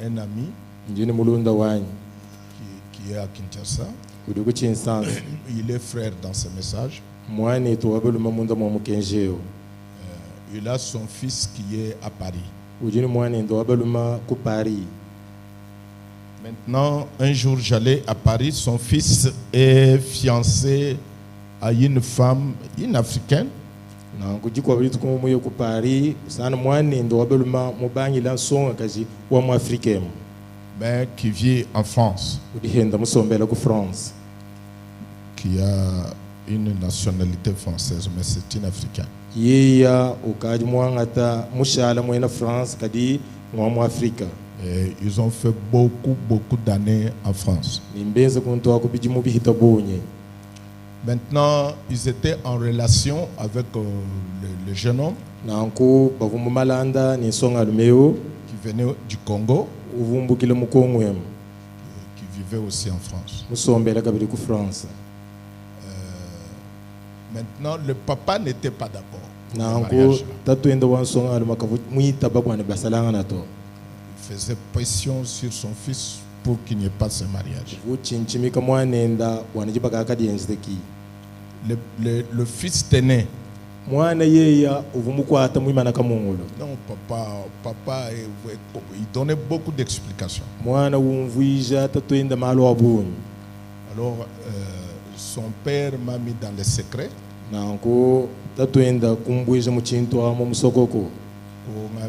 un ami njini mulunda wanyi qui est à Kinshasa. kudi ku Kinshasa Il est frère dans ce message. mwani to wabeluma munda mwa mukenjeo Il a son fils qui est à Paris. ujini mwani ndo wabeluma ku Paris. Maintenant, un jour, j'allais à Paris. Son fils est fiancé à une femme, une africaine. Na kujikwa bili tukumuye ku Paris sana mwani ndo wabeluma mubanyi la songa kazi wa mu Africain Mais qui vit en France, udi henda musombela ku France qui a une nationalité française, mais c'est une africaine. yeya ukaji mwangata mushala mwena France kadi mwa mu Afrika. Et ils ont fait beaucoup d'années en France. Nimbenza kunto akubiji mu bihita bonye. Maintenant, ils étaient en relation avec le jeune homme Nanko bavumu malanda ni songa lumeo qui venait du Congo, uvumbukile mu Congo yam qui vivait aussi en France. musombela kabiri ku France. Maintenant, le papa n'était pas d'accord. pour le Nanko mariage. tatwenda wansonga lumakavu muita bakwane basalanga nato. Il faisait pression sur son fils pour qu'il n'y ait pas ce mariage. Vuchinchimika mwanenda wanajibaka akadienzeki. Le fils aîné. Mwana yeya uvumukwata mwimana kamungolo. Non, papa, il donnait beaucoup d'explications. Mwana wumvuija tatwenda malo wabunyi. Alors, son père m'a mis dans le secret. Nanko tatwenda kumbwija muchinto amo musokoko. Il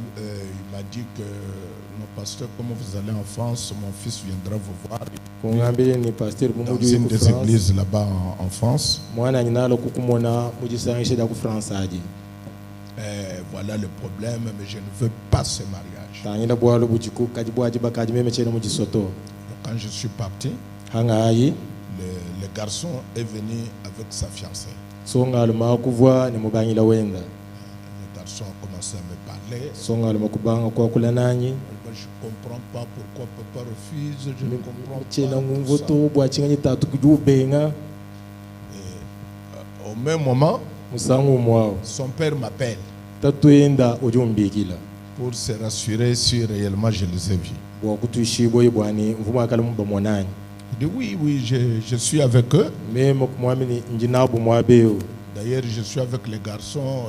m'a dit que non, pasteur, comme vous allez en France, mon fils viendra vous voir. Kungambile ni pasteur Dans kumuju une ku des France. églises là-bas en France. Mwana nyinalo kukumona mujisangishe da ku France aji. Voilà le problème, mais je ne veux pas ce mariage. Tanyina bwalo bujiku kaji bwaji bakaji meme chene mujisoto. Donc, quand je suis parti, Hangayi le garçon est venu avec sa fiancée. songa aluma kuvwa ni mubanyila wenda. Le garçon a commencé à me parler. Songa aluma kubanga kwa kula nanyi. Moi, je ne comprends pas pourquoi papa refuse. Je ne comprends Chena pas. ngumvoto bwachinga nyitatu kujubenga Au même moment, musangu mwao. son père m'appelle Tatwenda ujumbikila. pour se rassurer si réellement je les ai vus. Bwa kutushibwa yibwani mvuma akala mba mwanani. Il dit oui, je suis avec eux. Meme kumwamini njinabu mwabeo. D'ailleurs, je suis avec les garçons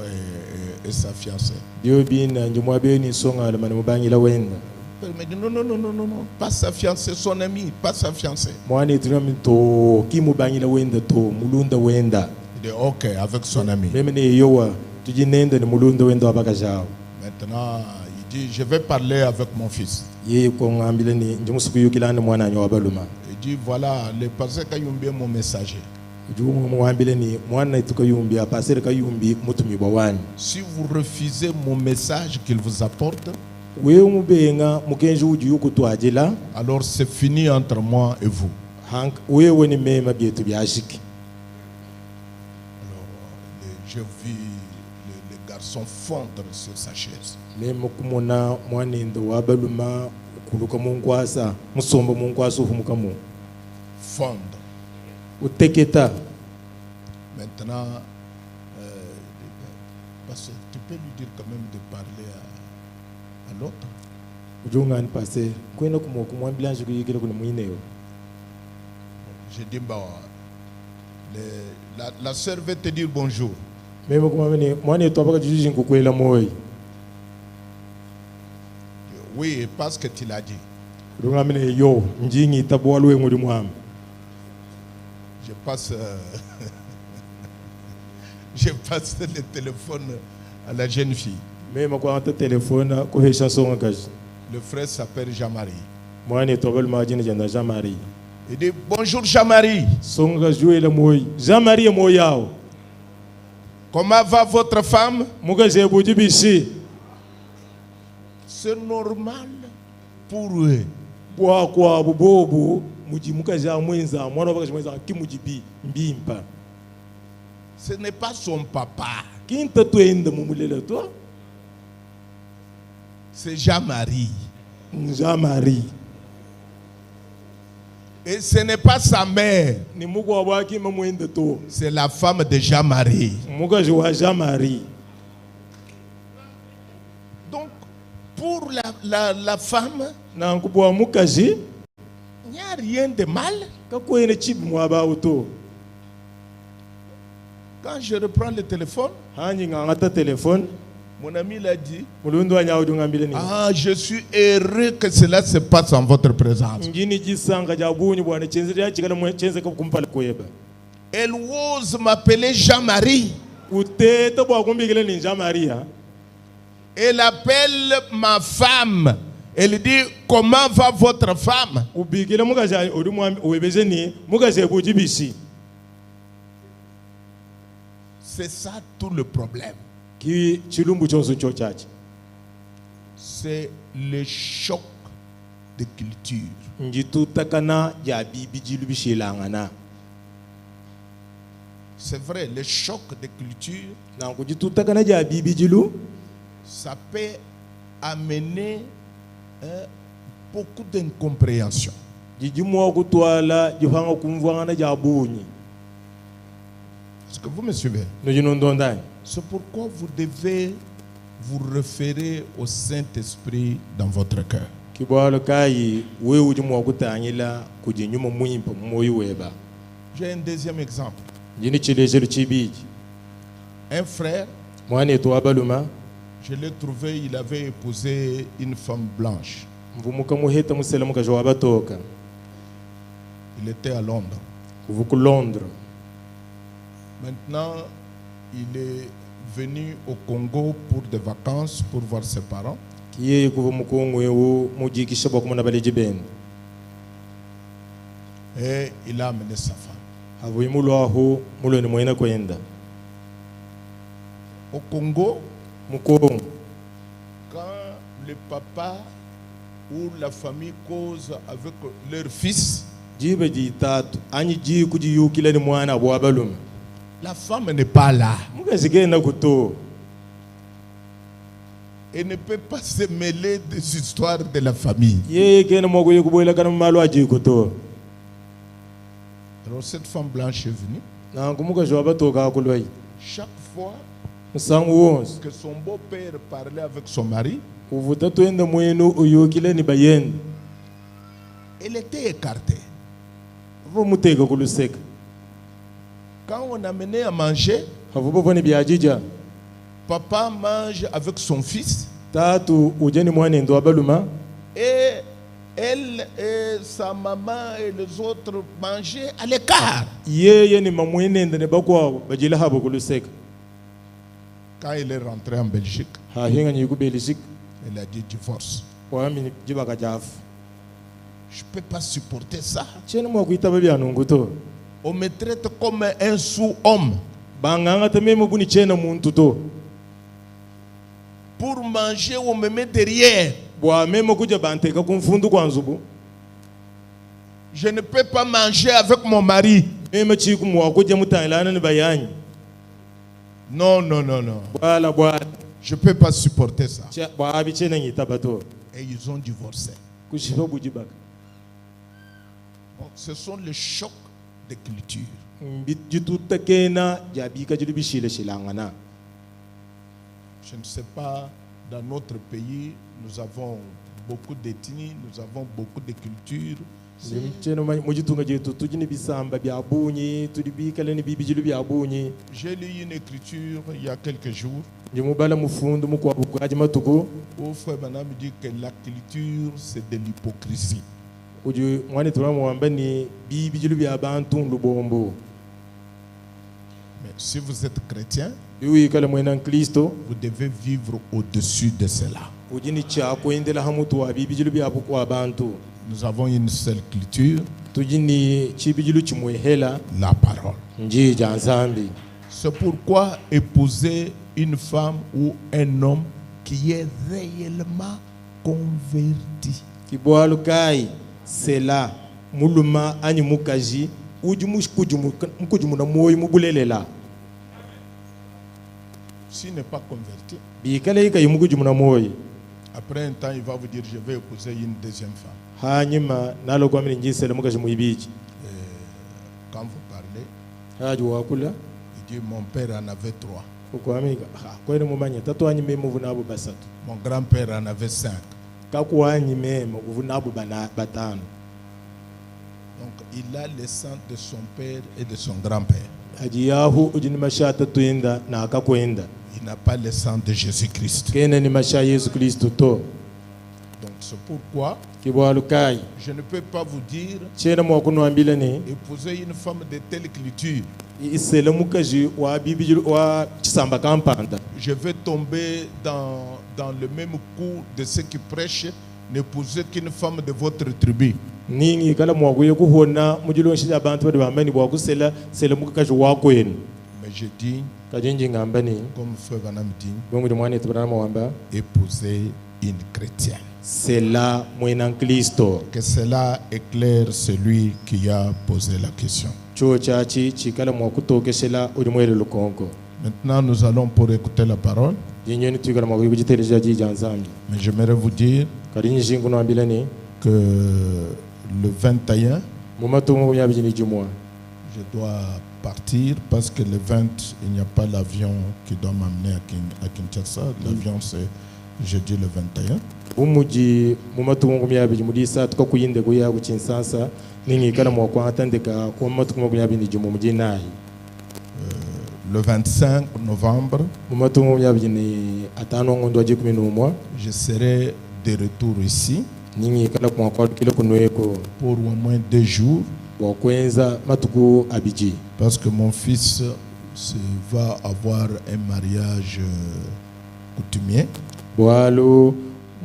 et sa fiancée. Dio bina njumwabeo ni songa aluma ni mubanyila wenda. Il m'a dit non, pas sa fiancée, son ami, pas sa fiancée. Mwana itinami to kimubanyila wenda to mulunda wenda. Il dit ok, avec son ami. Meme ne yowa tujinenda ni mulunda wenda wabakajao. Maintenant, il dit je vais parler avec mon fils. Ye ko ngambile ni njumusukuyukilana mwana nyo wabaluma. Il dit voilà, le pasteur Kayumbi est mon messager. Mwambile ni mwana ituka yumbi apasere kayumbi mutumi bwani. Si vous refusez mon message qu'il vous apporte, Wewe mubenga mukenji uji yukutwajila alors c'est fini entre moi et vous. hank wewe ni mema byetu byashiki. Alors, je vis le garçon fondre sur sa chaise. Mema kumona mwanendo wabaluma kuluka munkwasa musomba munkwasa ufumukamu Fondre. uteketa. Maintenant, parce que tu peux lui dire quand même de parler à l'autre. Ujungani pase kwenda kumwambila njikuyikile kuna mwineyo. Je dis, bah, la sœur veut te dire bonjour. Mema kumwamini mwanetu apaka jijiji nkukwela moyi. Oui, parce que tu l'as dit. Rungamine yo njingi tabwalwe muri mwami. Je passe, je passe le téléphone à la jeune fille. Mema kwa anta telefona kuhesha songa kaji. Le frère s'appelle Jean-Marie. Mwanetu abaluma jina jana Jean-Marie. Il dit bonjour Jean-Marie. Songa jouer le moyi. Jean-Marie moyao. Comment va votre femme? Mugaze bujibisi. C'est normal pour eux. Bwa kwa bubobu mujimukaza mwenza mwana wakaje mwenza kimujibi mbimpa. Ce n'est pas son papa. Kinta twenda mumulela to. C'est Jean-Marie. Jean-Marie. Et ce n'est pas sa mère. Ni mugwa waki mamwenda to. C'est la femme de Jean-Marie. Mugaje wa Jean-Marie. Donc, pour la femme, na nkubwa mukazi il n'y a rien de mal. kakwene chibu mwaba auto Quand je reprends le téléphone, hanyi ngata téléphone mon ami l'a dit, mulundu anyawdu ngambile ni ah, je suis heureux que cela se passe en votre présence. ngini jisanga jabunyi bwana chenze ya chikana mwe chenze ka kumpala koyeba. Elle ose m'appeler Jean-Marie. Uteta bwa kumbikile ni Jean Maria. Elle appelle ma femme. Elle dit, comment va votre femme? Ubikile mukazi odi mwami owebeje ni mukazi ebujibisi. C'est ça tout le problème. Ki chilumbu chonso chochachi. C'est le choc de culture. Njitu takana ya bibi jilubishilangana. C'est vrai, le choc de culture, Na kujitu takana ya bibi jilu ça peut amener beaucoup d'incompréhension. jijimwa kutwala jihanga kumvangana jabunyi. Est-ce que vous me suivez? Nojinondondani. C'est pourquoi vous devez vous référer au Saint-Esprit dans votre cœur. Kibwalo kai wewe ujimwa kutanyila kujinyuma mwimpa moyo weba. J'ai un deuxième exemple. Jini chilejelu chibiji. Un frère, Mwana etu abaluma je l'ai trouvé, il avait épousé une femme blanche. mvumuka muheta musela mukajo wabatoka. Il était à Londres. Kuvuku Londres. Maintenant, il est venu au Congo pour des vacances, pour voir ses parents. Kiye kuvumuka ngwewo mujikisha bwa kumuna baleje bene. Et il a amené sa femme. Havuimulo aho mulo ni mwena kwenda. Au Congo, Mukongo. quand le papa ou la famille cause avec leur fils, Jibe jitatu anyi ji kujiyukila ni mwana bwa baluma. la femme n'est pas là. Mukazigenda kuto. Elle ne peut pas se mêler des histoires de la famille. Yeye kena mwagoye kuboyela kana malo aji kuto. Alors cette femme blanche est venue. Na kumuka jo abatoka akulwai. Chaque fois Musangu wonse. que son beau-père parlait avec son mari, Kuvuta twenda mwenu uyukile ni bayenda. elle était écartée. Vo muteka kuluseka. Quand on amenait à manger, Havupo pone byajija. papa mange avec son fils Tatu ujeni mwana ndo abaluma. et elle et sa maman et les autres mangeaient à l'écart. Yeye ni mamwene ndane bakwa bajila habo kuluseka. Quand elle est rentrée en Belgique, Ha hinga nyiku belisik. elle a dit divorce. Wami jibaka jafu. Je ne peux pas supporter ça. Chene mwa kuita babya nunguto. On me traite comme un sous-homme. Banganga tememo buni chena muntu to. Pour manger, on me met derrière. Bwa memo kuja banteka kumfundu kwa nzubu. Je ne peux pas manger avec mon mari. Mema chiku mwa kuja mutangilana ni bayanyi. Non, non, non, non. Bwala bwala. Je ne peux pas supporter ça. Bwa abi chena ngita bato. Et ils ont divorcé. Kushifa bujibaka. Donc, ce sont les chocs de culture. Jituta kena jabika jilibishile shilangana. Je ne sais pas, dans notre pays, nous avons beaucoup d'ethnies, nous avons beaucoup de cultures. Cheno mujitunga jitu tujini bisamba bya bunyi, tulibikala ni bibijilu bya bunyi. J'ai lu une écriture il y a quelques jours Jimubala mufundu mukwa bukaji matuko. où Frère Branham dit que la culture, c'est de l'hypocrisie. Uju mwani tulamu wamba ni bibijilu bya bantu lubombo. Mais si vous êtes chrétien, Biwi kala mwena Kristo. vous devez vivre au-dessus de cela. Ujini cha kuendela hamutu wa bibijilu bya bukwa bantu. Nous avons une seule culture, Tujini chibijilu chimwehela la parole. njija nzambi. C'est pourquoi épouser une femme ou un homme qui est réellement converti. Kibwalu kai sela muluma ani mukaji uji mukujumu na moyo mubulelela. S'il n'est pas converti, Bikale ika yimukujumu na moyo. après un temps, il va vous dire, je vais épouser une deuxième femme. Hanyuma nalo kwa mini njisela mukaji muibiji. Quand vous parlez, Haji wakula. il dit, mon père en avait 3. ukwamika kwene mumanya tatwanyi memo vunabo basatu Mon grand-père en avait 5. kakuwanyi memo vunabo batano. Donc il a le sang de son père et de son grand-père. Haji yahu ujini mashata tuenda na akakwenda Il n'a pas le sang de Jésus-Christ. kene ni masha Yesu Kristo to Donc c'est pourquoi kibwalukai je ne peux pas vous dire chena mwakunwambila ni épouser une femme de telle culture. isele mukaji wa bibi wa chisamba kampanda. Je vais tomber dans le même coup de ceux qui prêchent n'épousez qu'une femme de votre tribu. Ningi kala mwaguye kuhona mujilo nshija abantu bali bamani bwakusela sele mukaji wa kwenu. Mais je dis, Kajinji ngambani comme Frère Vanam dit, bongo dimwani tubrana wamba épouser une chrétienne. c'est là mwena Kristo. Que cela éclaire celui qui a posé la question. Chuo chachi chikala mwakutokeshela ulimwele lukonko. Maintenant, nous allons pour écouter la parole. Jinyoni tukala mwaguye kujitereja janzambi. Mais j'aimerais vous dire Karinji ngunwambila ni que le 21, mumatu mu yabijini jumwa. je dois partir parce que le 20, il n'y a pas l'avion qui doit m'amener à Kinshasa. L'avion, c'est jeudi le 21. Umuji mumatu mu yabijini mudisa tukakuyinde guya guchinsasa ningi kala mwakwatandika kwa mumatu mu yabijini jumu mujinayi. Le 25 novembre, Mumatu mu yabijini atano ngondo aje 11 je serai de retour ici ningi kala kwa kilo kunweko pour au moins 2 jours bokwenza matuku abiji parce que mon fils va avoir un mariage coutumier. bwalo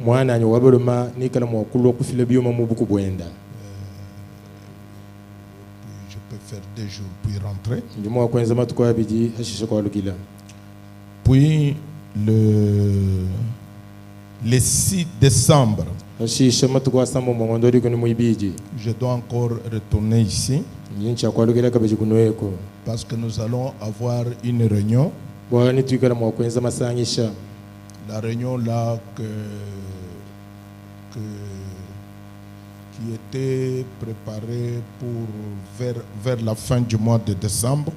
mwana anyo wabaloma nikala mwakulu okufila byuma mu buku bwenda. Je peux faire 2 jours puis rentrer. Njuma wakwenza matuku abiji hashisha kwa lugila. Puis le 6 décembre, Hashisha matuku asambo mwangondori kuni muibiji. je dois encore retourner ici Njincha kwa lugila kabeji kunweko. parce que nous allons avoir une réunion. Bwani tuikala mwakwenza masangisha. La réunion là qui était préparée pour vers la fin du mois de décembre.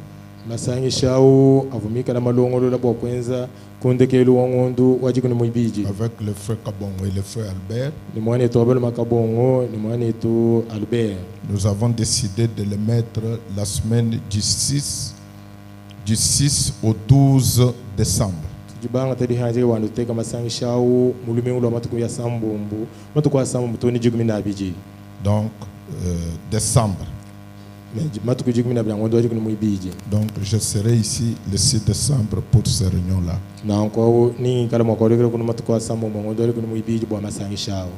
Masangisha au avumika na malongolo la bwakwenza kundekelu wangondu wajikuni muibiji. Avec le frère Kabongo et le frère Albert, Ni mwane to abel makabongo ni mwane to Albert. nous avons décidé de le mettre la semaine du 6 au 12 décembre. Jibanga tadi haje wandu teka masangisha au mulume ulo matuku ya sambombu matuku ya sambombu toni jigumi na abiji. Donc décembre. Matuku jigumi na byangondo wajikuni muibiji. Donc je serai ici le 6 décembre pour ces réunions-là. Na nko ni kala mwakolekele kuna matuku ya sambombu ngondo wajikuni muibiji bwa masangisha au.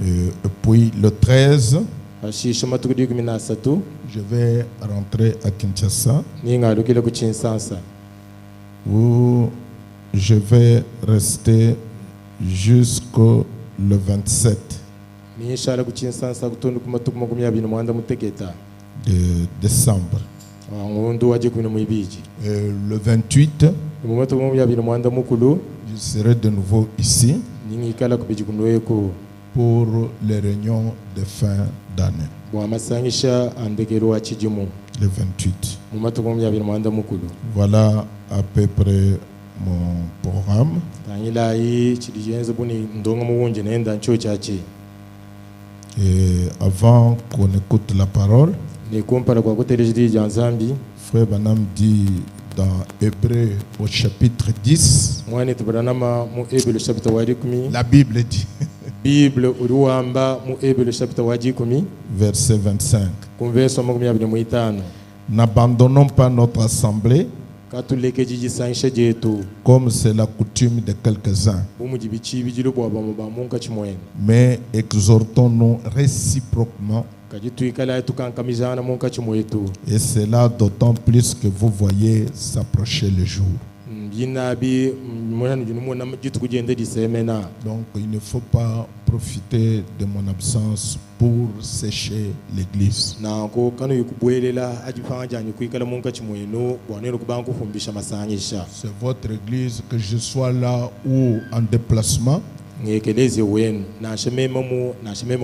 Et puis le 13, Hashisha matuku jigumi na satu je vais rentrer à Kinshasa ni ngalukile kuchinsansa. où je vais rester jusqu'au le 27 Ni inshala kuchinsansa kutondu kumatuku makumya bino mwanda muteketa. de décembre. Ngondo wajikuni muibiji. Et le 28, Mu matuku makumya bino mwanda mukulu je serai de nouveau ici ni kala kubiji kunweko. pour les réunions de fin d'année, Bwa masangisha andekelo wa chijimu. le 28. Mu matuku makumya bino mwanda mukulu. Voilà à peu près mon programme. Tangila yi chidijenze buni ndonga muwunje nenda ncho chachi. Et avant qu'on écoute la parole, Ni kumpara kwa kuterejidi janzambi. Frère Banam dit dans Hébreu au chapitre 10, Mwani tubaranama mu Ebele chapter wa 10. la Bible dit, Bible uruwamba mu Ebele chapter wa 10. verset 25, Converso makumya bino mu 5. n'abandonnons pas notre assemblée Katuleke jiji sansha jetu. comme c'est la coutume de quelques-uns, Bumu jibichi bijilo bwa ba munka chimwen. mais exhortons-nous réciproquement, Kajitu ikala tukankamizana munka chimwetu. et cela d'autant plus que vous voyez s'approcher le jour. Yina bi mwana njunu na jitu kujende disemena. Donc il ne faut pas profiter de mon absence pour sécher l'église. Na ko kanu yukubwelela ajifanga nyu kuikala munka chimwenu bwaneno kubangu fumbisha masangisha. C'est votre église, que je sois là ou en déplacement, Ngekeleze wenu na shemema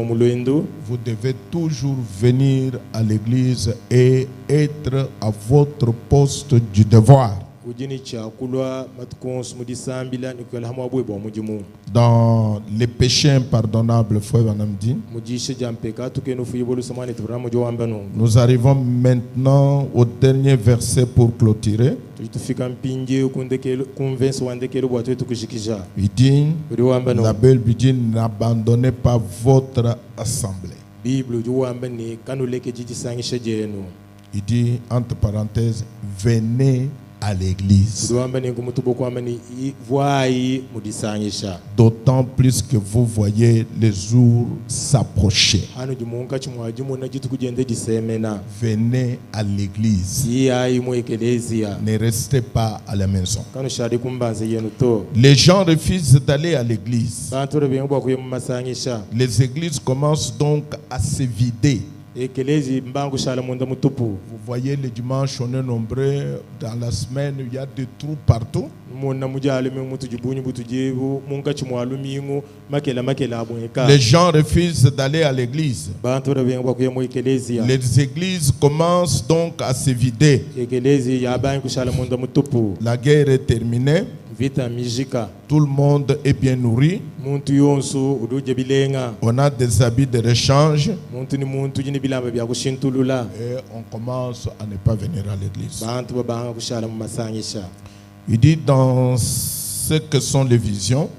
mu lwendo. vous devez toujours venir à l'église et être à votre poste du devoir. Dans les péchés impardonnables, frère Branham dit, nous arrivons maintenant au dernier verset pour clôturer. Il dit, la Bible dit, n'abandonnez pas votre assemblée. Il dit, entre parenthèses, venez à l'église. D'autant plus que vous voyez les jours s'approcher. Venez à l'église. Ne restez pas à la maison. Les gens refusent d'aller à l'église. Les églises commencent donc à se vider. Vous voyez, les dimanches, on est nombreux. Dans la semaine, il y a des trous partout. Les gens refusent d'aller à l'église. Les églises commencent donc à se vider. La guerre est terminée. Tout le monde est bien nourri. On a des habits de rechange. Et on commence à ne pas venir à l'église. Il dit dans ce que sont les visions.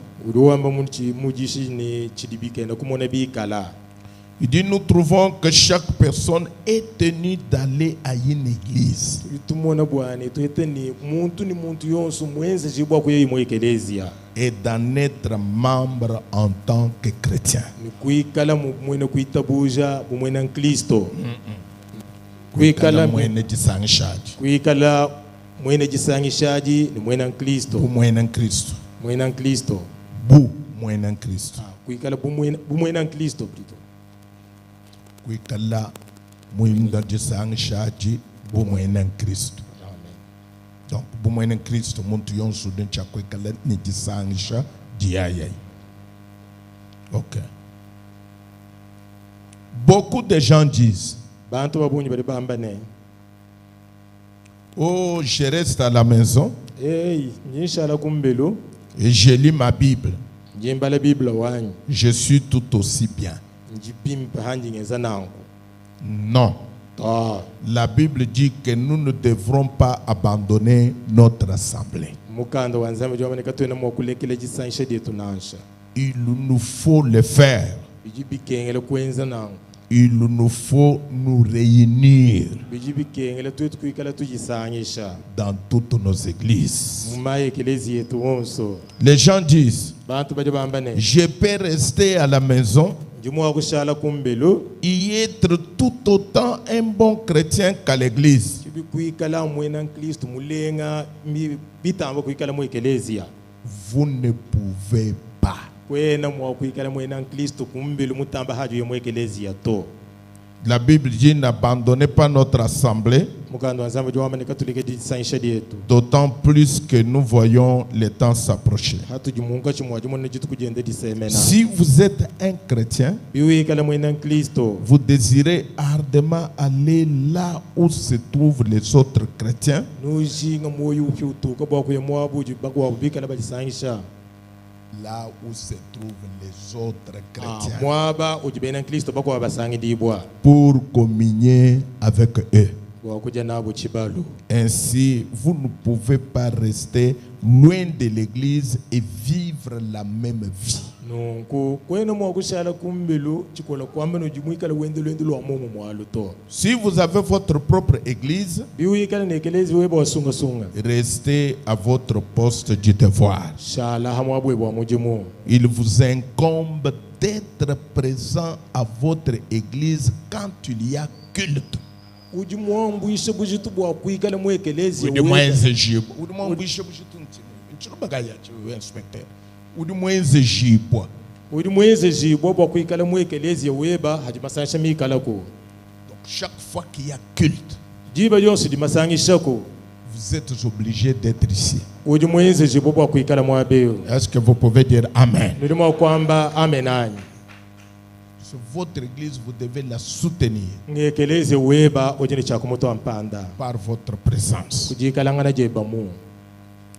Il dit, nous trouvons que chaque personne est tenue d'aller à une église. Et d'en être membre en tant que chrétien. Kuikala muinda jisang shaji bumwenen Kristo. Donc bumwenen Kristo muntu yonsu dencha kuikala ni jisang sha diayai. OK. Beaucoup de gens disent, oh, je reste à la maison et je lis ma Bible. Je suis tout aussi bien. Non. La Bible dit que nous ne devrons pas abandonner notre assemblée. Il nous faut le faire. Il nous faut nous réunir dans toutes nos églises. Les gens disent, je peux rester à la maison y être tout autant un bon chrétien qu'à l'église. Vous ne pouvez pas. La Bible dit, n'abandonnez pas notre assemblée. D'autant plus que nous voyons les temps s'approcher. Si vous êtes un chrétien, vous désirez ardemment aller là où se trouvent les autres chrétiens. Là où se trouvent les autres chrétiens. Pour communier avec eux. Ainsi, vous ne pouvez pas rester loin de l'église et vivre la même vie. Si vous avez votre propre église, restez à votre poste du devoir. Il vous incombe d'être présent à votre église quand il y a culte. Donc chaque fois qu'il y a culte, vous êtes obligé d'être ici. Est-ce que vous pouvez dire Amen? C'est votre église, vous devez la soutenir par votre présence.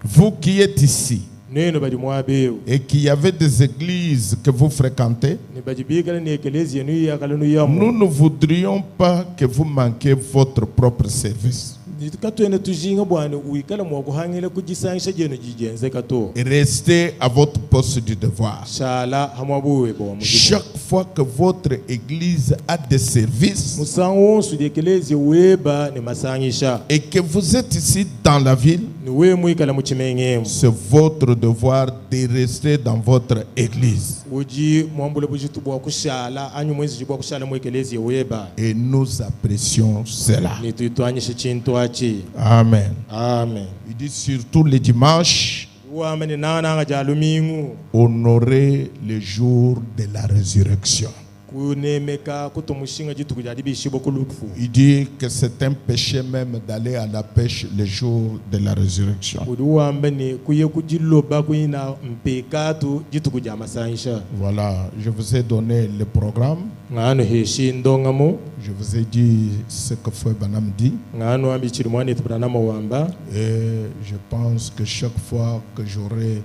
Vous qui êtes ici neno badi mwabe et qui avez des églises que vous fréquentez, ne badi bigala ne ekelezi nu ya kala nu yamu nous ne voudrions pas que vous manquiez votre propre service. katwene tujinga bwana uikala mwa kuhangile kujisangisha jeno jijenze kato Et restez à votre poste du devoir. shala hamwabuwe bo Chaque fois que votre église a des services musango su de ekelezi weba ne masangisha et que vous êtes ici dans la ville, ni we muikala mu chimengemu c'est votre devoir de rester dans votre église. uji mwambule bujitu bwa kushala anyu mwezi jibwa kushala mu ekelezi weba Et nous apprécions cela. ni tuitwanyishe chintu achi. Amen. Amen. Il dit surtout les dimanches, Uamene nana nga jalumingu honorer le jour de la résurrection. kunemeka kutomushinga jitu kujadibishibo kulukfu. Il dit que c'est un péché même d'aller à la pêche le jour de la résurrection. Uduambene kuye kujiloba kuina mpekatu jitu kujamasanisha. Voilà, je vous ai donné le programme. Ngano heshi ndongamo Je vous ai dit ce que Frère Branham dit. ngano ambi chirimwani tubranama wamba Et je pense que chaque fois que j'aurai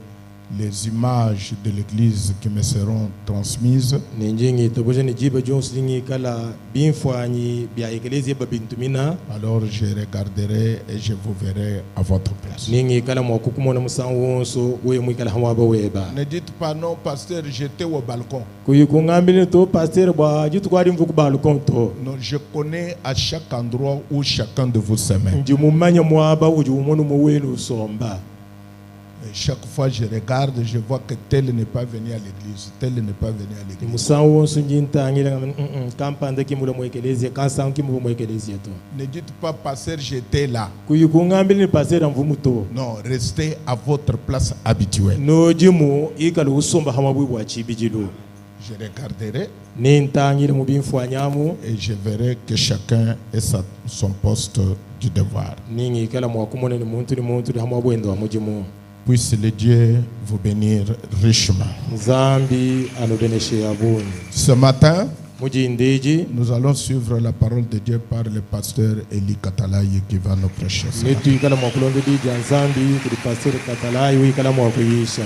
les images de l'église qui me seront transmises, ninjingi toboje ni jiba jonsingi kala binfwanyi bya ekelezi babintumina alors je regarderai et je vous verrai à votre place. ningi kala mwakukumona musangonso we mwikala hamwaba weba. Ne dites pas non, pasteur, j'étais au balcon. Kuyikungambile to pasteur bwa jitu kwadi mvuku balcon to. Non, je connais à chaque endroit où chacun de vous se met. Ndi mumanya mwaba uji umonu muwenu somba. Et chaque fois je regarde, je vois que tel n'est pas venu à l'église, tel n'est pas venu à l'église. Musangonso njintangile kampanda kimula mu ekelezi kansan kimu mu ekelezi to. Ne dites pas, pasteur, j'étais là. Kuyikungambile ni pasteur mvumu to. Non, restez à votre place habituelle. No jimu ikala usomba hamabwi bwa chibijilu. Je regarderai Nintangile mu binfwanyamu et je verrai que chacun ait son poste du devoir. ningi kala mwakumona ni muntu hamabwendo amujimu. Puisse le Dieu vous bénir richement. Zambi anobeneshe abuni. Ce matin, Mujindeji nous allons suivre la parole de Dieu par le pasteur Eli Katalaye qui va nous prêcher cela. netu ikala mwakulonde di janzambi kuli pasteur Katalayi wikala mwakuyisha.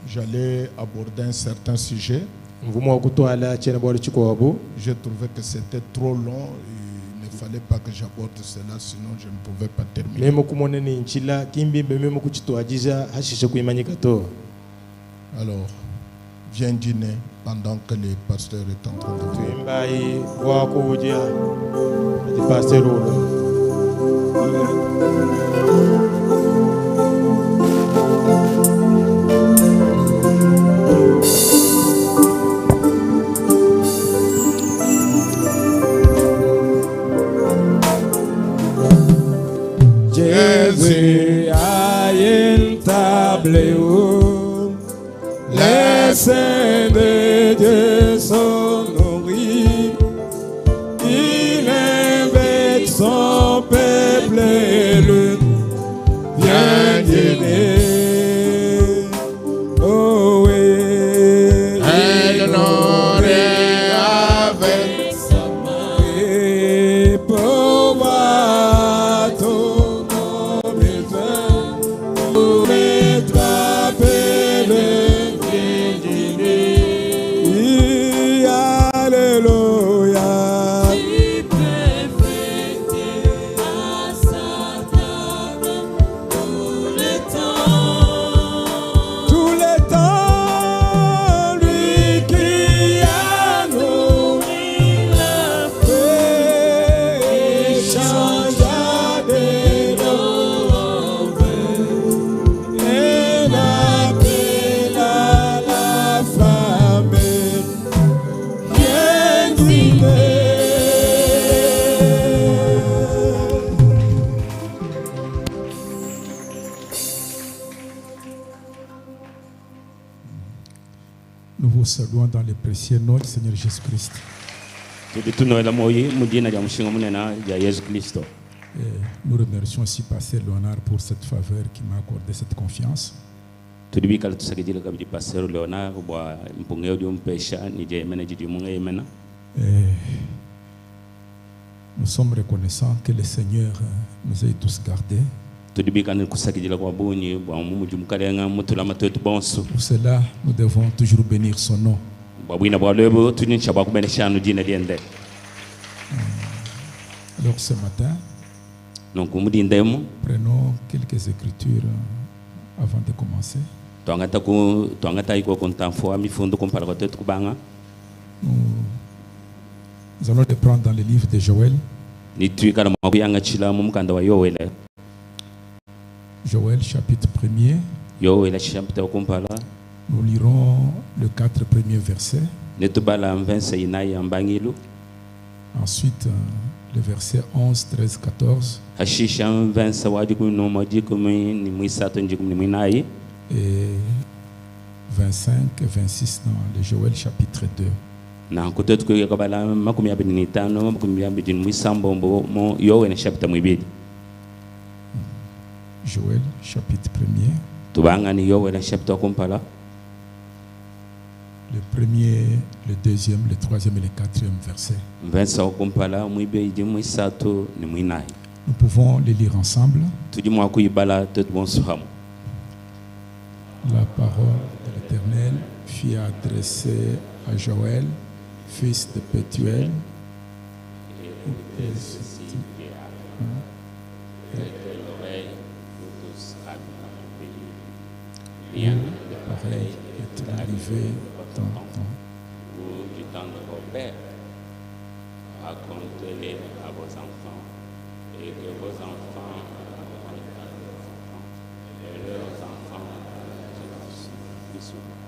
J'allais aborder un certain sujet. Mvumo wa kutwala chena bwali chikobu. J'ai trouvé que c'était trop long. Il ne fallait pas que j'aborde cela, sinon je ne pouvais pas terminer. Memo kumone ni nchila kimbimbe memo kuchitwajija hashisha kuimanyika to. Alors, viens dîner pendant que le pasteur est en train de prier. Tuimbai wako ujia ati pasteur ulo. Jésus a une table où les saints de Dieu sont nourris. Il invite son peuple élu. Viens dîner. Oh oui. Elle n'aurait avec sa main et pour voir ton nom éteint, pour être appelé, viens dîner. Alléluia. Tout le temps, lui qui a nourri la paix et changea des noms et appela la femme. Viens dîner. Nous vous saluons dans le précieux nom du Seigneur Jésus-Christ. Tulitunoela moyi mu jina lya mushinga munena lya Yesu Kristo. Et nous remercions aussi Pasteur Léonard pour cette faveur qui m'a accordé cette confiance. Tulibikala tusakijile kabili pasero Leonard bwa mpungeo dio mpesha nije emena jidi munga emena. Et nous sommes reconnaissants que le Seigneur nous ait tous gardés tudibikana kusakijila kwa bunyi bwa mumujumukalenga mutulama twetu bonso Pour cela, nous devons toujours bénir son nom. bwabwina bwalwebo tunincha bwakubeneshanu dina lyende. Alors ce matin, Donc mudindemo prenons quelques écritures avant de commencer. twangata iko kontamfo mifundo kumpala kwa twetu kubanga. Nous allons les prendre dans le livre de Joël. Nitwikala mwakuyanga chila mu mukanda wa Yowela. Joël chapitre 1er. Yowela chapitre kumpala. Nous lirons le 4 premiers versets. Netubala mvense inayi ambangilu. Ensuite, le verset 11, 13, 14. Hashisha mvense wajikumi no majikumi ni mwisatu njikumi ni mwinayi. Et 25 et 26 dans le Joël chapitre 2. Na kutetu kwa kabala makumi abiri n'itano makumi abiri mwisambo mo Yowela chapitre mwibili. Joël chapitre 1er. Tubanga ni Yowela chapitre kumpala. Le premier, le deuxième, le troisième et le quatrième verset. Mvense kumpala mwibili mwisatu ni mwinayi. Nous pouvons les lire ensemble. Tujimwa kuyibala tetu bonsohamu. La parole de l'Éternel fut adressée à Joël, fils de Pétuel. Pareil est arrivé dans le temps. Du temps de vos pères, racontez-les à vos enfants, et que vos enfants racontent à leurs enfants, et leurs enfants plus souvent.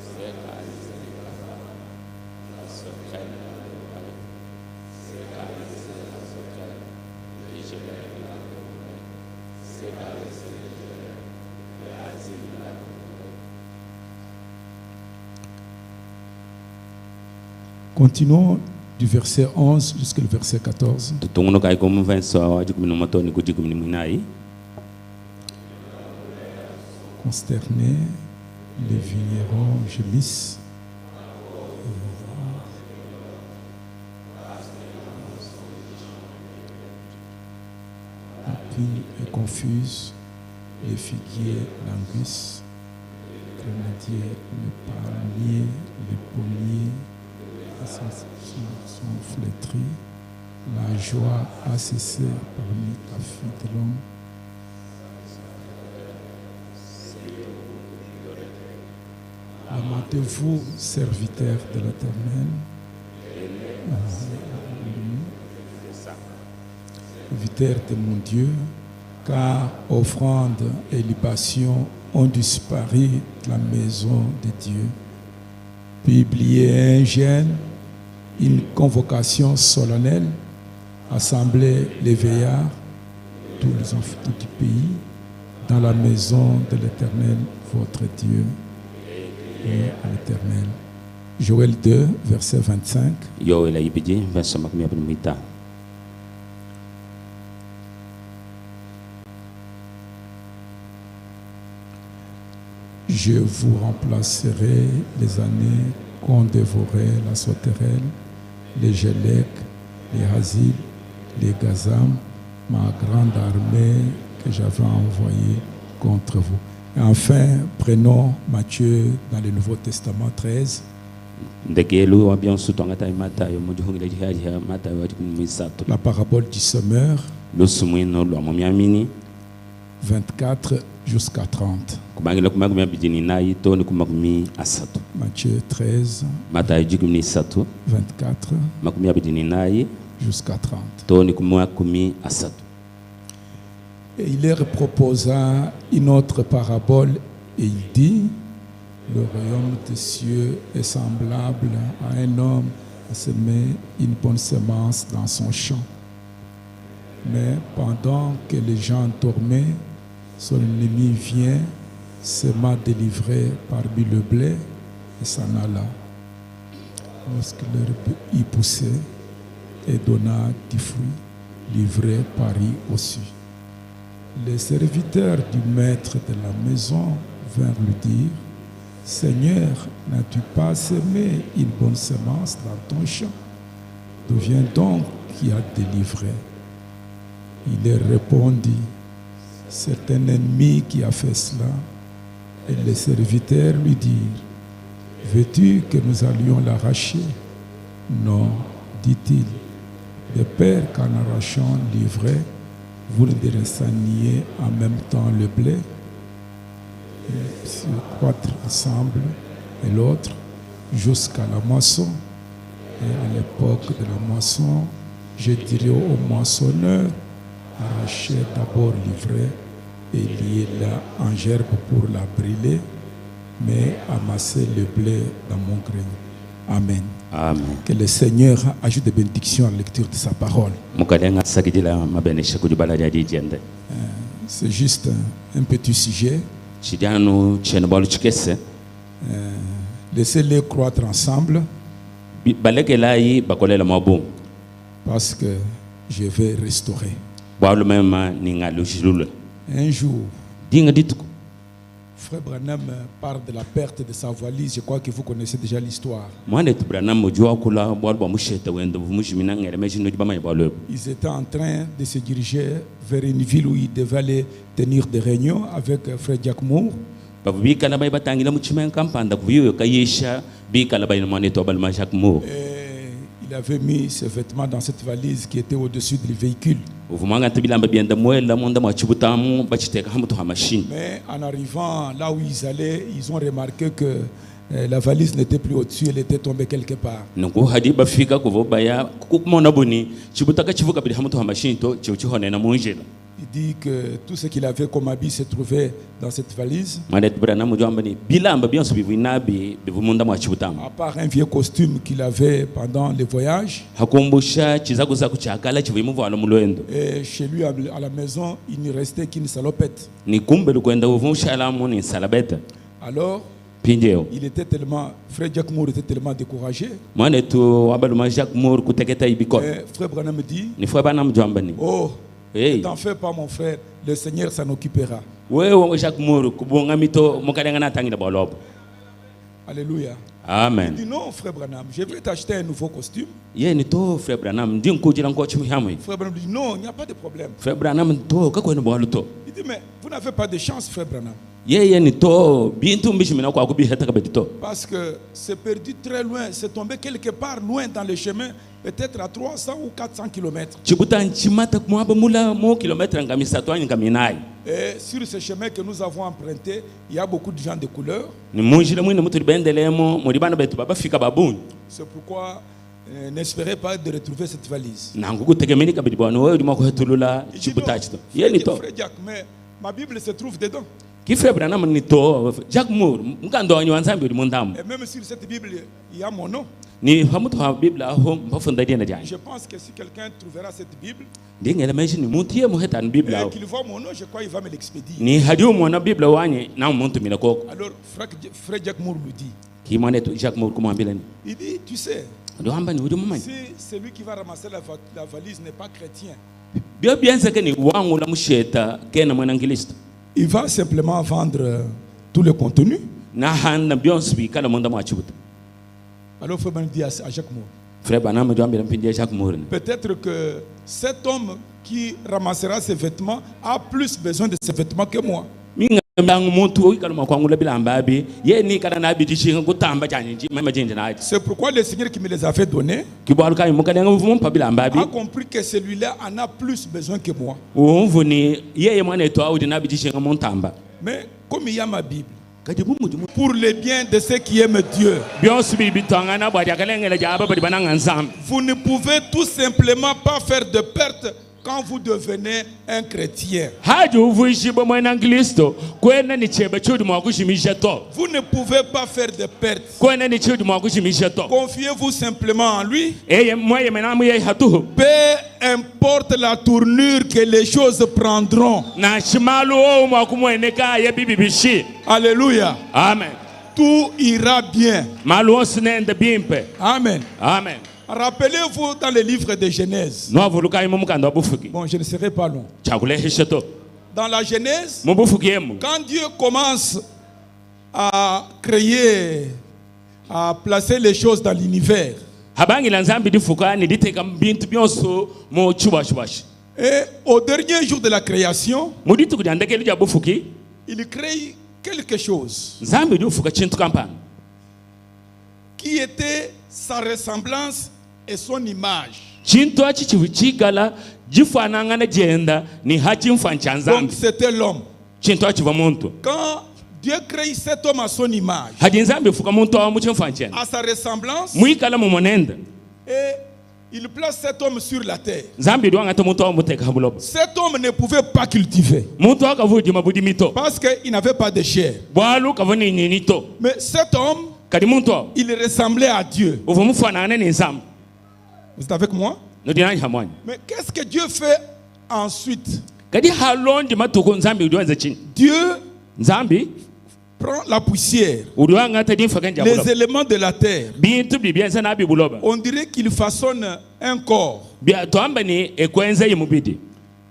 C'est la secrète, c'est la secrète, et je l'ai c'est la Continuons du verset 11 jusqu'au verset 14. tutunguno kai como venso wajikumi no matoni kujikumi ni mwinayi. Consternés, les vignerons gémissent. La ville est confuse, les figuiers languissent, les grenadiers, les palmiers, les pommiers sont flétris. La joie a cessé parmi la fille de l'homme. Lamentez-vous, serviteurs de l'Éternel. Serviteurs de mon Dieu, car offrandes et libations ont disparu de la maison de Dieu. Publiez un gène, une convocation solennelle, assemblez les veillards, tous les enfants du pays, dans la maison de l'Éternel, votre Dieu. Et à l'Éternel. Joël 2, verset 25. Yowela ibiji verse makumi abiri mwitano. Je vous remplacerai les années qu'ont dévoré la sauterelle, les Gélec, les Hazil, les Gazam, ma grande armée que j'avais envoyée contre vous. Et enfin, prenons Matthieu dans le Nouveau Testament 13. La parabole du semeur, 24 jusqu'à 30. Matthieu 13, 24 jusqu'à 30. Et il leur proposa une autre parabole et il dit, le royaume des cieux est semblable à un homme qui semait une bonne semence dans son champ. Mais pendant que les gens dormaient, son ennemi vient, sema délivré parmi le blé et s'en alla. Lorsque l'herbe y poussait et donna du fruit, livré parut aussi. Les serviteurs du maître de la maison vinrent lui dire, Seigneur, n'as-tu pas semé une bonne semence dans ton champ? D'où vient donc qui a délivré? Il leur répondit, C'est un ennemi qui a fait cela. Et les serviteurs lui dirent, veux-tu que nous allions l'arracher? Non, dit-il, de peur qu'en arrachant l'ivraie, vous ne desceniez en même temps le blé. Et se croître ensemble et l'autre jusqu'à la moisson. Et à l'époque de la moisson, je dirais au moissonneur, arrachez d'abord l'ivraie et liez-la en gerbe pour la brûler, mais amassez le blé dans mon grenier. Amen. Amen. Que le Seigneur ajoute des bénédictions à la lecture de sa parole. C'est juste un petit sujet. Laissez-les croître ensemble parce que je vais restaurer. Un jour, Frère Branham parle de la perte de sa valise. Je crois que vous connaissez déjà l'histoire. Ils étaient en train de se diriger vers une ville où ils devaient aller tenir des réunions avec Frère Jack Moore. Et il avait mis ses vêtements dans cette valise qui était au-dessus du véhicule. Mais en arrivant là où ils allaient, ils ont remarqué que la valise n'était plus au-dessus, elle était tombée quelque part. Il dit que tout ce qu'il avait comme habit se trouvait dans cette valise. À part un vieux costume qu'il avait pendant le voyage. Et chez lui à la maison, il ne restait qu'une salopette. Alors, il était tellement, Frère Jack Moore était tellement découragé. Et Frère Branham me dit, oh, ne t'en fais pas mon frère, le Seigneur s'en occupera. Alléluia. Amen. Il dit non, Frère Branham, je vais t'acheter un nouveau costume. Frère Branham dit non, il n'y a pas de problème. Il dit mais vous n'avez pas de chance, Frère Branham. Parce que c'est perdu très loin, c'est tombé quelque part loin dans le chemin, peut-être à 300 ou 400 km. Et sur ce chemin que nous avons emprunté, il y a beaucoup de gens de couleur. C'est pourquoi n'espérez pas de retrouver cette valise. Il dit, Frère Jack, mais ma Bible se trouve dedans. Et même sur cette Bible, il y a mon nom. Je pense que si quelqu'un trouvera cette Bible et qu'il voit mon nom, je crois qu'il va me l'expédier. Alors, Frère Jack Moore lui dit, il dit, tu sais, si celui qui va ramasser la valise n'est pas chrétien, il va simplement vendre tout le contenu. Alors Frère Branham dit à Jacques Moore, peut-être que cet homme qui ramassera ses vêtements a plus besoin de ses vêtements que moi. C'est pourquoi le Seigneur qui me les avait donnés a compris que celui-là en a plus besoin que moi. Mais comme il y a ma Bible, pour le bien de ceux qui aiment Dieu, vous ne pouvez tout simplement pas faire de perte quand vous devenez un chrétien. Vous ne pouvez pas faire de perte. Confiez-vous simplement en lui. Peu importe la tournure que les choses prendront. Alléluia. Amen. Tout ira bien. Amen. Amen. Rappelez-vous dans le livre de Genèse. Bon, je ne serai pas long. Dans la Genèse, quand Dieu commence à créer, à placer les choses dans l'univers, Et au dernier jour de la création, mudi tukujanda kelu jabu fuki il crée quelque chose nzambi du fuka chintu kampani qui était sa ressemblance et son image. chintu achi chivichigala jifanangana jenda ni hachi mfancha Donc nzambi c'était l'homme. chintu achi va muntu Quand Dieu crée cet homme à son image, hadi nzambi fuka muntu wa muchi mfancha à sa ressemblance, muikala mumonenda et il place cet homme sur la terre. nzambi duanga to muntu wa muteka habulobo Cet homme ne pouvait pas cultiver muntu akavuji mabudi mito parce qu'il n'avait pas de chair. bwalu kavoni ninito Mais cet homme, kadi muntu il ressemblait à Dieu. uvu mfanana ni nzambi Vous êtes avec moi? nodinani hamwani Mais qu'est-ce que Dieu fait ensuite? kadi halondi matuko nzambi uduanza chini Dieu nzambi prend la poussière, uduanga tadi fakanja les bulobo éléments de la terre. bintu bibianza na bibuloba On dirait qu'il façonne un corps. bia toamba ni ekwenza yimubidi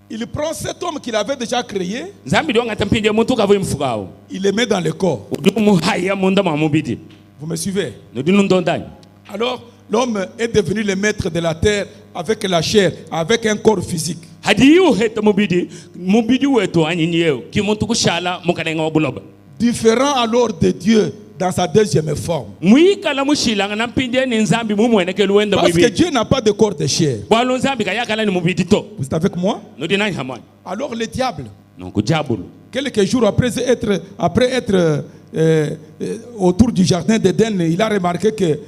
Il prend cet homme qu'il avait déjà créé, nzambi duanga tampinde muntu kavo mfugao il le met dans le corps. udumu haya munda mamubidi Vous me suivez? nodinu ndondani Alors, l'homme est devenu le maître de la terre avec la chair, avec un corps physique. hadi uheta mubidi wetu anyinyeyo kimuntu kushala mukanenga wabuloba Différent alors de Dieu dans sa deuxième forme. muikala mushilanga nampinde ni nzambi mumwenekele wenda Parce que mubidi Dieu n'a pas de corps de chair. bwalo nzambi kayakala ni mubidi to Vous êtes avec moi? nodinani hamwani Alors le diable, nokujabulu quelques jours après être autour du jardin d'Éden, il a remarqué que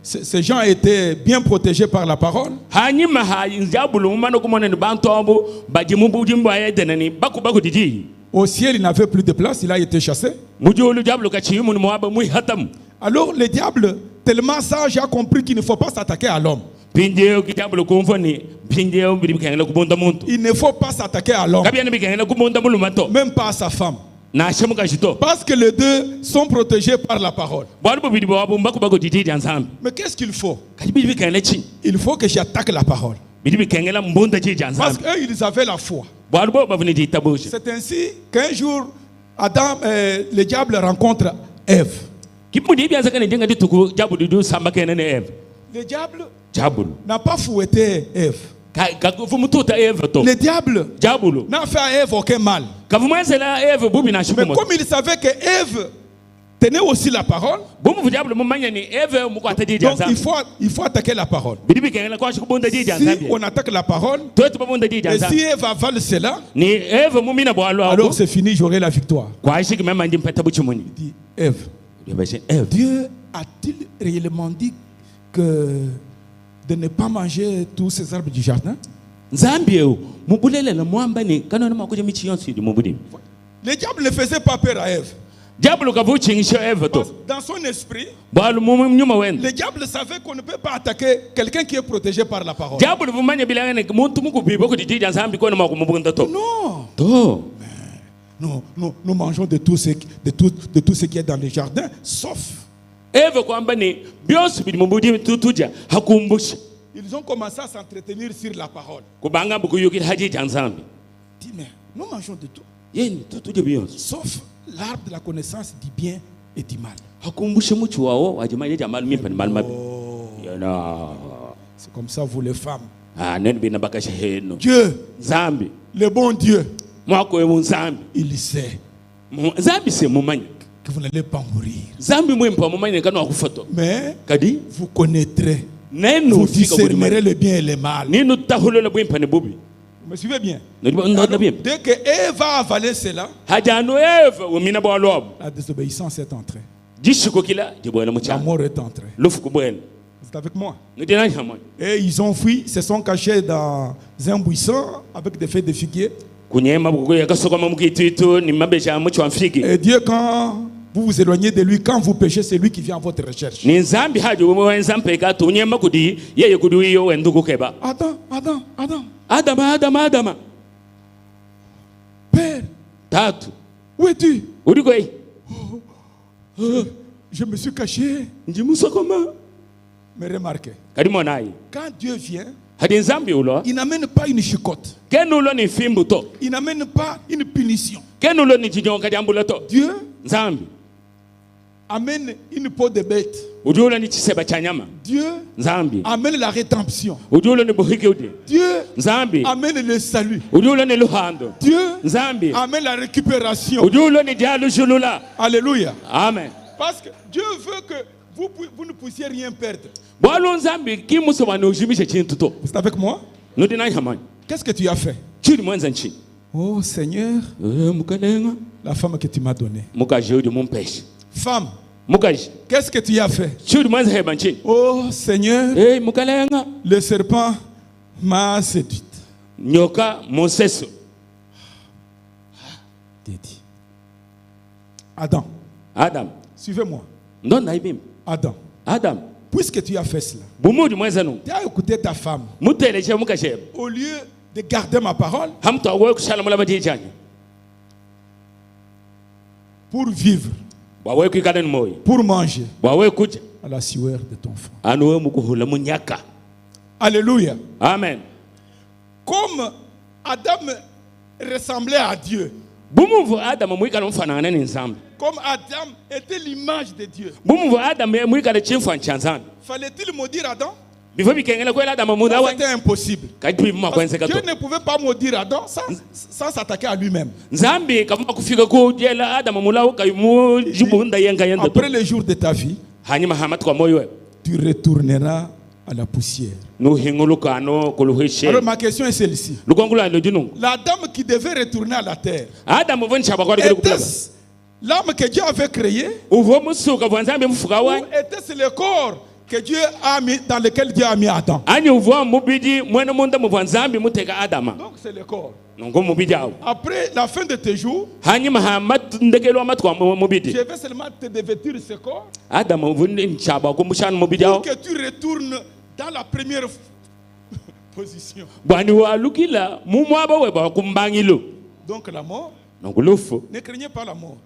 ces gens étaient bien protégés par la parole. hanyuma njabulu mumano kumona ni bantombo baji mubudi mbaya denani baku didi Au ciel, il n'avait plus de place, il a été chassé. mujulu jabulu kachimu ni mwaba muihatam Alors le diable, tellement sage, a compris qu'il ne faut pas s'attaquer à l'homme. pinjeo kijabulu kumfoni pinjeo bidi bikengela kubunda muntu Il ne faut pas s'attaquer à l'homme, kabia ni bikengela kubunda mulumato même pas à sa femme. na shemuka jito Parce que les deux sont protégés par la parole. bwalo bidi bwabu baku didi nzambi Mais qu'est-ce qu'il faut? kadi bidi bikengela chi Il faut que j'attaque la parole. bidi bikengela mbunda chi Parce nzambi qu'eux, ils avaient la foi. bwalo bo bavuni ditabusha C'est ainsi qu'un jour, Adam, le diable rencontre Ève. kipudi bianza kana jenga dituku jabulu du samba kene ne Eve Le diable jabulu n'a pas fouetté Ève. kavumututa Eve to Le diable jabulu n'a fait à Ève aucun mal. kavumwenzela Eve bubi na Mais shukumo comme il savait que Ève tenait aussi la parole, bumu jabulu mumanya ni Eve mukwata didi donc nzambi il faut attaquer la parole. bidi bikengela kwa shukubunda didi Si nzambi on attaque la parole, twetu babunda didi et nzambi si Ève avale cela, ni Eve mumina bwalo alors abo c'est fini, j'aurai la victoire. kwa shiki mema ndi mpeta buchimuni Dit Ève, Eve Dieu a-t-il réellement dit que de ne pas manger tous ces arbres du jardin? nzambi eu mubulelela mwamba ni kanona makuja michi yonsi di mubudi Le diable ne faisait pas peur à Ève. jabulu kavuchingisha Eve to Parce que dans son esprit, bwalo nyuma wenda le diable savait qu'on ne peut pas attaquer quelqu'un qui est protégé par la parole. jabulu vumanya bilanga ne muntu mukubiba ku didi nzambi kona makumubunda to Non, to nous mangeons de tout ce qui est dans les jardins, sauf. Eve kwamba ni byosi bidi mubudi tutuja hakumbusha Ils ont commencé à s'entretenir sur la parole. kubanga bukuyuki haji nzambi Dit, mais nous mangeons de tout, yeni tutuja byosi sauf l'arbre de la connaissance du bien et du mal. hakumbusha muchi wao wajimaje jamal mipani malmabi yana C'est comme ça, vous les femmes. nen bina bakasha heno Dieu, nzambi le bon Dieu, mwako emu nzambi il sait nzambi se mumanya que vous n'allez pas mourir. nzambi mwempa mumanya kana wakufato Mais kadi vous connaîtrez, nenu vous fika discernerez budi le bien et le mal. ninu tahulo bwempa ne bubi Vous me suivez bien? ndona Alors, bien dès que Ève a avalé cela, hajano Eve umina bwalo la désobéissance est entrée. jishiko kila jibwela La mucha mort est entrée. lufu kubwela Vous êtes avec moi? ndina hamwe Et ils ont fui, se sont cachés dans un buisson avec des feuilles de figuier. kunyema bukuko yakasokoma mukititu ni mabesha muchi wa mfigi Et Dieu, quand vous vous éloignez de lui, quand vous péchez, c'est lui qui vient à votre recherche. ni nzambi hajo umwenza mpeka tunyema kudi yeye kudi iyo wenduku keba Adam, Adam, Adam, adama Père, tatu où es-tu? urikoi Je me suis caché. njimusokoma Mais remarquez, kadi monai quand Dieu vient, hadi nzambi ulo il n'amène pas une chicotte. kenulo ni fimbu to Il n'amène pas une punition. kenulo ni chijonga jambulo to Dieu nzambi amène une peau de bête. ujulo ni chiseba cha nyama. Dieu Nzambi amène la rédemption. ujulo ni buhike ude. Dieu Nzambi amène le salut. ujulo ni luhando. Dieu Nzambi amène la récupération. ujulo ni dialu julula. Alléluia. Amen. Parce que Dieu veut que vous ne puissiez rien perdre. Bwalo nzambi kimuso bana ujimishe chintu to. Vous êtes avec moi? Nudina hamani. Qu'est-ce que tu as fait? Chiri mwanza nchi. Oh Seigneur, Mukalenga. la femme que tu m'as donnée. Mukaje ude mumpeshi. Femme, Mukaje. qu'est-ce que tu as fait? Chiri mwanza heba nchi. Oh Seigneur, Mukalenga. le serpent m'a séduite. Nyoka monseso. Dédi. Adam, Adam. suivez-moi. Ndona ibim. Adam, Adam. puisque tu as fait cela, Bumudi mwanza nu. tu as écouté ta femme. Muteleje mukasheba. Au lieu de garder ma parole Hamto awe kushala mula batijanya. pour vivre, Bawe kwikana moyo. pour manger, Bawe kuja. à la sueur de ton front. Anuwe mukuhula munyaka. Alléluia. Amen. Comme Adam ressemblait à Dieu, Bumuvu Adam mwikana mfanana ni nzambi. comme Adam était l'image de Dieu, Bumuvu Adam mwikana chimfa nchanzambi. fallait-il maudire Adam? Bifo bikengela kwela Adam muda Non, wa. c'était impossible. Kaipi mwa Parce kwenze que Dieu kato. ne pouvait pas maudire Adam sans s'attaquer à lui-même. Nzambi kama kufika ku jela Adam mulawo kayumu jibunda yenga yenda to. Après les jours de ta vie, Hanyuma hamatu kwa moyo we. tu retourneras à la poussière. No hinguluka no kuluhishe. Alors ma question est celle-ci. Lukongula lo jinu. La dame qui devait retourner à la terre, Adam mvon chaba kwa kule kula. était-ce l'âme que Dieu avait créée Uvo musuka bwanzambi mfuka ou wa. était-ce le corps que Dieu a mis, dans lequel Dieu a mis Adam? Anyi uvo mubidi mwene munda mwanzambi muteka Adama. Donc c'est le corps. Nongo mubidi awo. Après la fin de tes jours, Hanyuma hamat ndekelo amatu kwa mubidi. je vais seulement te devêtir ce corps Adam mvunde nchaba kumbushan mubidi pour awo. que tu retournes dans la première position. Bwani wa lukila mumwaba weba kumbangilo. Donc la mort, Nongulufu. ne craignez pas la mort.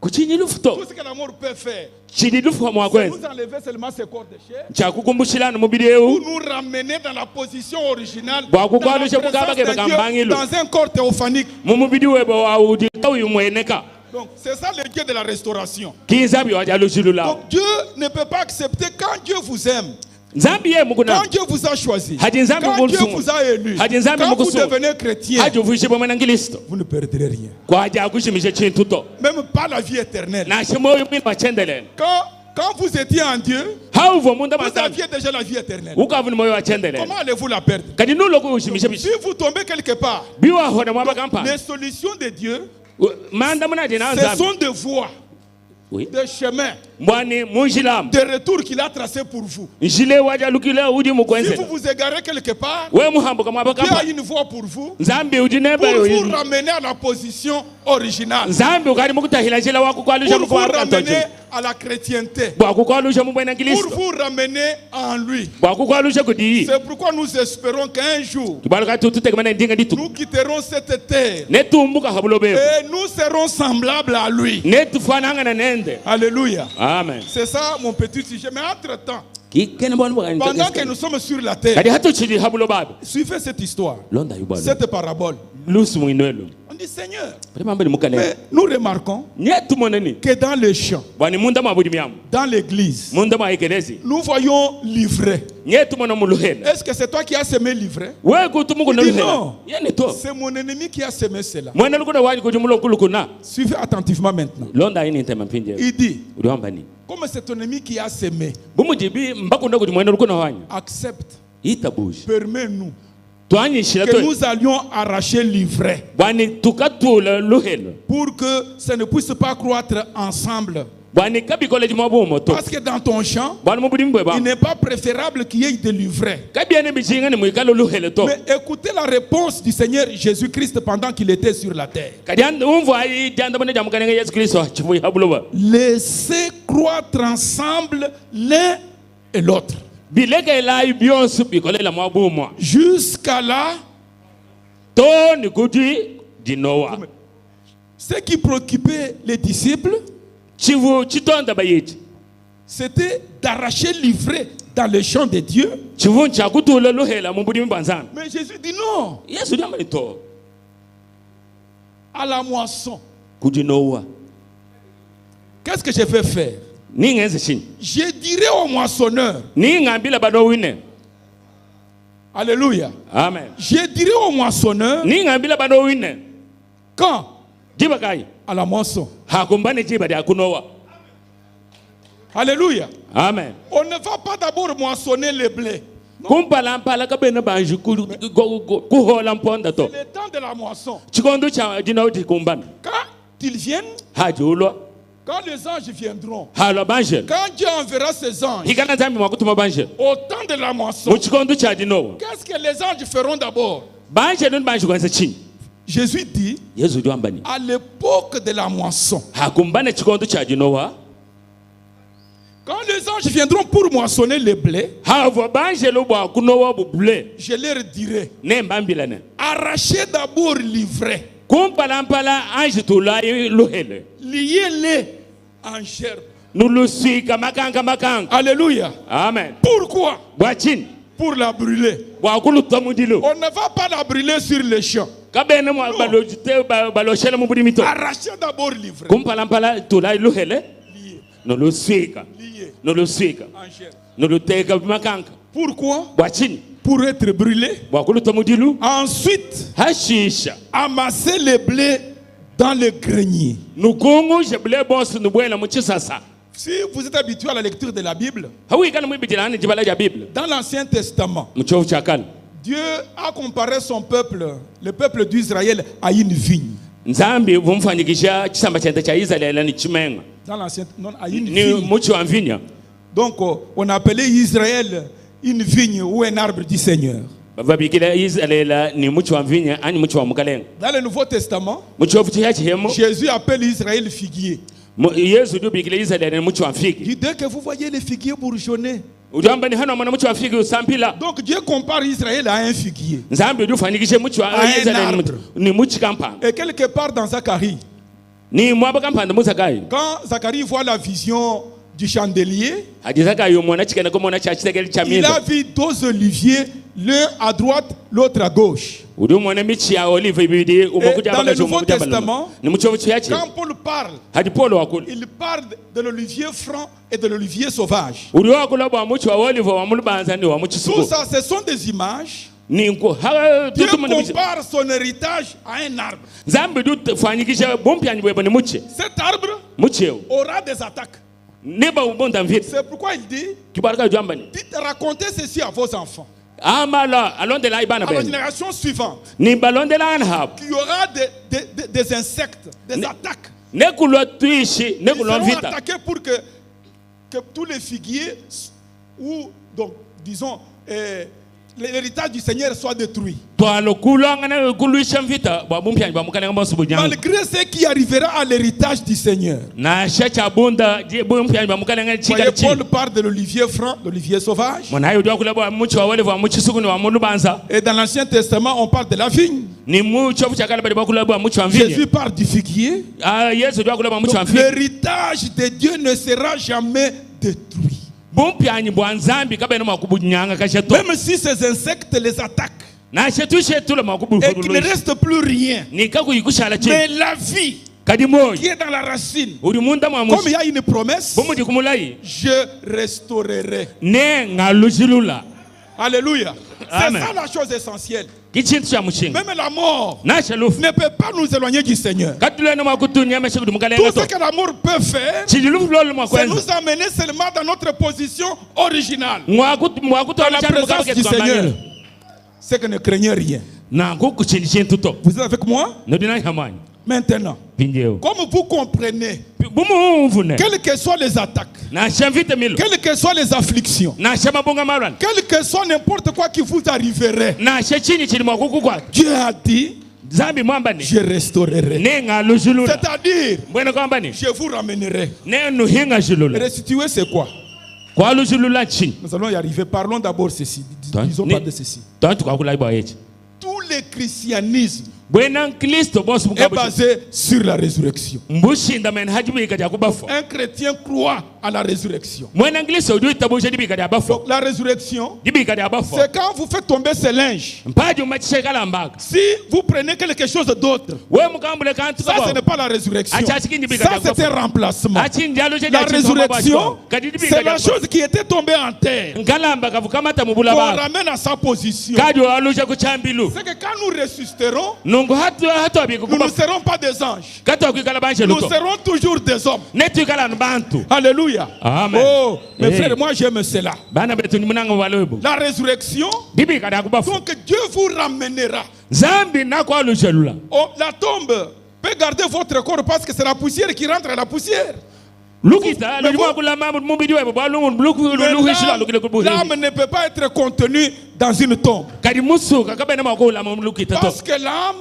Kuchini lufuto. Tout ce que la mort peut faire, Chini lufu kwa c'est mwakwenzi. nous enlever seulement ce corps de chair Cha kukumbushilana mubidi pour eu. nous ramener dans la position originale, Bwa dans la kukwalusha présence kukaba de kebe Dieu, kambangilo. dans un corps théophanique. Mumubidi weba wa udi uyu mweneka. Donc c'est ça le Dieu de la restauration. Kinzabi wajalu shilula. Donc Dieu ne peut pas accepter quand Dieu vous aime, Nzambi ye mukuna. quand Dieu vous a choisi, Haji nzambi quand Dieu mkusungu. vous a élu, Haji nzambi quand vous mkusungu. devenez chrétien, Haji uvuishi bomwe ngilisto. vous ne perdrez rien. Kwa haji akushimishe chintu to. Même pas la vie éternelle. Na shimo yu mimi wachendele. Quand vous étiez en Dieu, Hauvo munda vous mazambi. aviez déjà la vie éternelle. Ukavu ni moyo wachendele. Comment allez-vous la perdre? Kadi nulo kushimishe bishi. Si vous tombez quelque part, Biwa hona mwaba kampa. les solutions de Dieu, Manda muna jina ce nzambi. sont des voies, Oui. des chemins, Mwani munjilam. des retours qu'il a tracés pour vous. Njile waja lukila udi Si mukwenze. vous vous égarez quelque part, We muhambo kama Dieu bakamba. a une voie pour vous, Nzambi udi neba pour yo. vous ramener à la position originale, Nzambi ukali mukutahila jila waku kwalusha pour vous mukwa ramener à la chrétienté, Bwa kukwalusha mubwena pour ngilisto. vous ramener en lui. Bwa kukwalusha kudi. C'est pourquoi nous espérons qu'un jour, Tubaluka tutekemana ndinga ditu. nous quitterons cette terre Netumbuka habulobe. et nous serons semblables à lui. Netufananga na nende. Alléluia. Amen. C'est ça mon petit sujet. Mais entre-temps, Kikene bwana bwana. pendant que nous sommes sur la terre, Kadi hatu chidi habulobabe. suivez cette histoire, Londa yubalo. cette parabole. Lusu mwinwelo. On dit Seigneur, Prema mbele mukane. mais nous remarquons Nyetu moneni. que dans les champs, Bwani munda mabudi miamu. dans l'église, Munda ma ekelezi. nous voyons l'ivraie. Nyetu mona muluhela. Est-ce que c'est toi qui as semé l'ivraie? We kutumuko Il dit nuluhela. non. Yene to. C'est mon ennemi qui a semé cela. Mwana lukuna waji kujumulo kulukuna. Suivez attentivement maintenant. Londa yini ntema mpinje. Il dit, Uliwamba ni. comme c'est ton ennemi qui a semé, Bumujibi mbakunda kujumwena lukuna wanya. accepte, Itabuji. permets-nous Twanyishira que to. nous allions arracher l'ivraie Bwani tukatula luhela. pour que ça ne puisse pas croître ensemble. Bwani kabikole jimwabu moto. Parce que dans ton champ, Bwani mubudi mbweba. il n'est pas préférable qu'il y ait de l'ivraie. Kabiane bijinga ni mwikalo luhela to. Mais écoutez la réponse du Seigneur Jésus-Christ pendant qu'il était sur la terre. Kadian umva ai janda bana jamukane Yesu Kristo chifu habuloba. Laissez croître ensemble l'un et l'autre. Bileke la ibionsu bikole la mwabu mwa. Jusqu'à là, To ni kudi dinowa. ce qui préoccupait les disciples, Chivu chitonda bayiti. c'était d'arracher l'ivraie dans les champs de Dieu. Chivu nchakutula luhela mubudi mbanzana. Mais Jésus dit non, Yesu diamba ni to. à la moisson. Kudinowa. Qu'est-ce que je vais faire? Je dirai au moissonneur. Alléluia. Amen. Je dirai au moissonneur. Quand? À la moisson. Alléluia. Amen. On ne va pas d'abord moissonner le blé. C'est le temps de la moisson. Quand ils viennent, quand les anges viendront, quand Dieu enverra ses anges, au temps de la moisson, qu'est-ce que les anges feront d'abord? Jésus dit, à l'époque de la moisson, quand les anges viendront pour moissonner le blé, je leur dirai, arrachez d'abord l'ivraie, liez-les en gerbe. Alléluia. Amen. Pourquoi? Pour la brûler. On ne va pas la brûler sur les champs. Arrachez d'abord l'ivraie. Pourquoi? Pour être brûlé. Ensuite, amasser le blé dans le grenier. Si vous êtes habitué à la lecture de la Bible, dans l'Ancien Testament, Dieu a comparé son peuple, le peuple d'Israël, à une vigne. Dans l'Ancien, non, à une vigne. Donc, on appelait Israël une vigne ou un arbre du Seigneur. Dans le Nouveau Testament, Jésus appelle Israël figuier. Dès que vous voyez les figuiers bourgeonner, donc Dieu compare Israël à un figuier, à un arbre. Et quelque part dans Zacharie, quand Zacharie voit la vision du chandelier, il a vu deux oliviers, l'un à droite, l'autre à gauche. Et dans le Nouveau Testament, quand Paul parle, il parle de l'olivier franc et de l'olivier sauvage. Tout ça, ce sont des images. Dieu compare son héritage à un arbre. Cet arbre aura des attaques. C'est pourquoi il dit, dites, racontez ceci à vos enfants. À la génération suivante, il y aura des insectes, des attaques. Ils seront attaqués pour que tous les figuiers, ou donc, disons, l'héritage du Seigneur soit détruit. Malgré ce qui arrivera à l'héritage du Seigneur. Voyez, Paul parle de l'olivier franc, l'olivier sauvage. Et dans l'Ancien Testament, on parle de la vigne. Jésus parle du figuier. Donc, l'héritage de Dieu ne sera jamais détruit. Même si ces insectes les attaquent et qu'il ne reste plus rien, mais la vie qui est dans la racine, comme il y a une promesse, je restaurerai. Alléluia. C'est ça la chose essentielle. Même la mort ne peut pas nous éloigner du Seigneur. Tout ce que la mort peut faire, c'est nous amener seulement dans notre position originale, dans la présence du Seigneur. C'est que ne craignez rien. Vous êtes avec moi? Maintenant, comme vous comprenez, quelles que soient les attaques, quelles que soient les afflictions, quel que soit n'importe quoi qui vous arriverait, Dieu a dit, je restaurerai. C'est-à-dire, je vous ramènerai. Restituer, c'est quoi? Nous allons y arriver. Parlons d'abord ceci. Disons pas de ceci. Tout le christianisme est basé sur la résurrection. Un chrétien croit à la résurrection. Donc, la résurrection, c'est quand vous faites tomber ces linges. Si vous prenez quelque chose d'autre, ça ce n'est pas la résurrection. Ça c'est un remplacement. La résurrection, c'est la chose qui était tombée en terre qu'on ramène à sa position. C'est que quand nous ressusciterons, nous ne serons pas des anges. Nous serons toujours des hommes. Alléluia. Amen. Oh, mes frères, moi j'aime cela. La résurrection, donc Dieu vous ramènera. Oh, la tombe peut garder votre corps parce que c'est la poussière qui rentre à la poussière. L'âme ne peut pas être contenue dans une tombe. Parce que l'âme,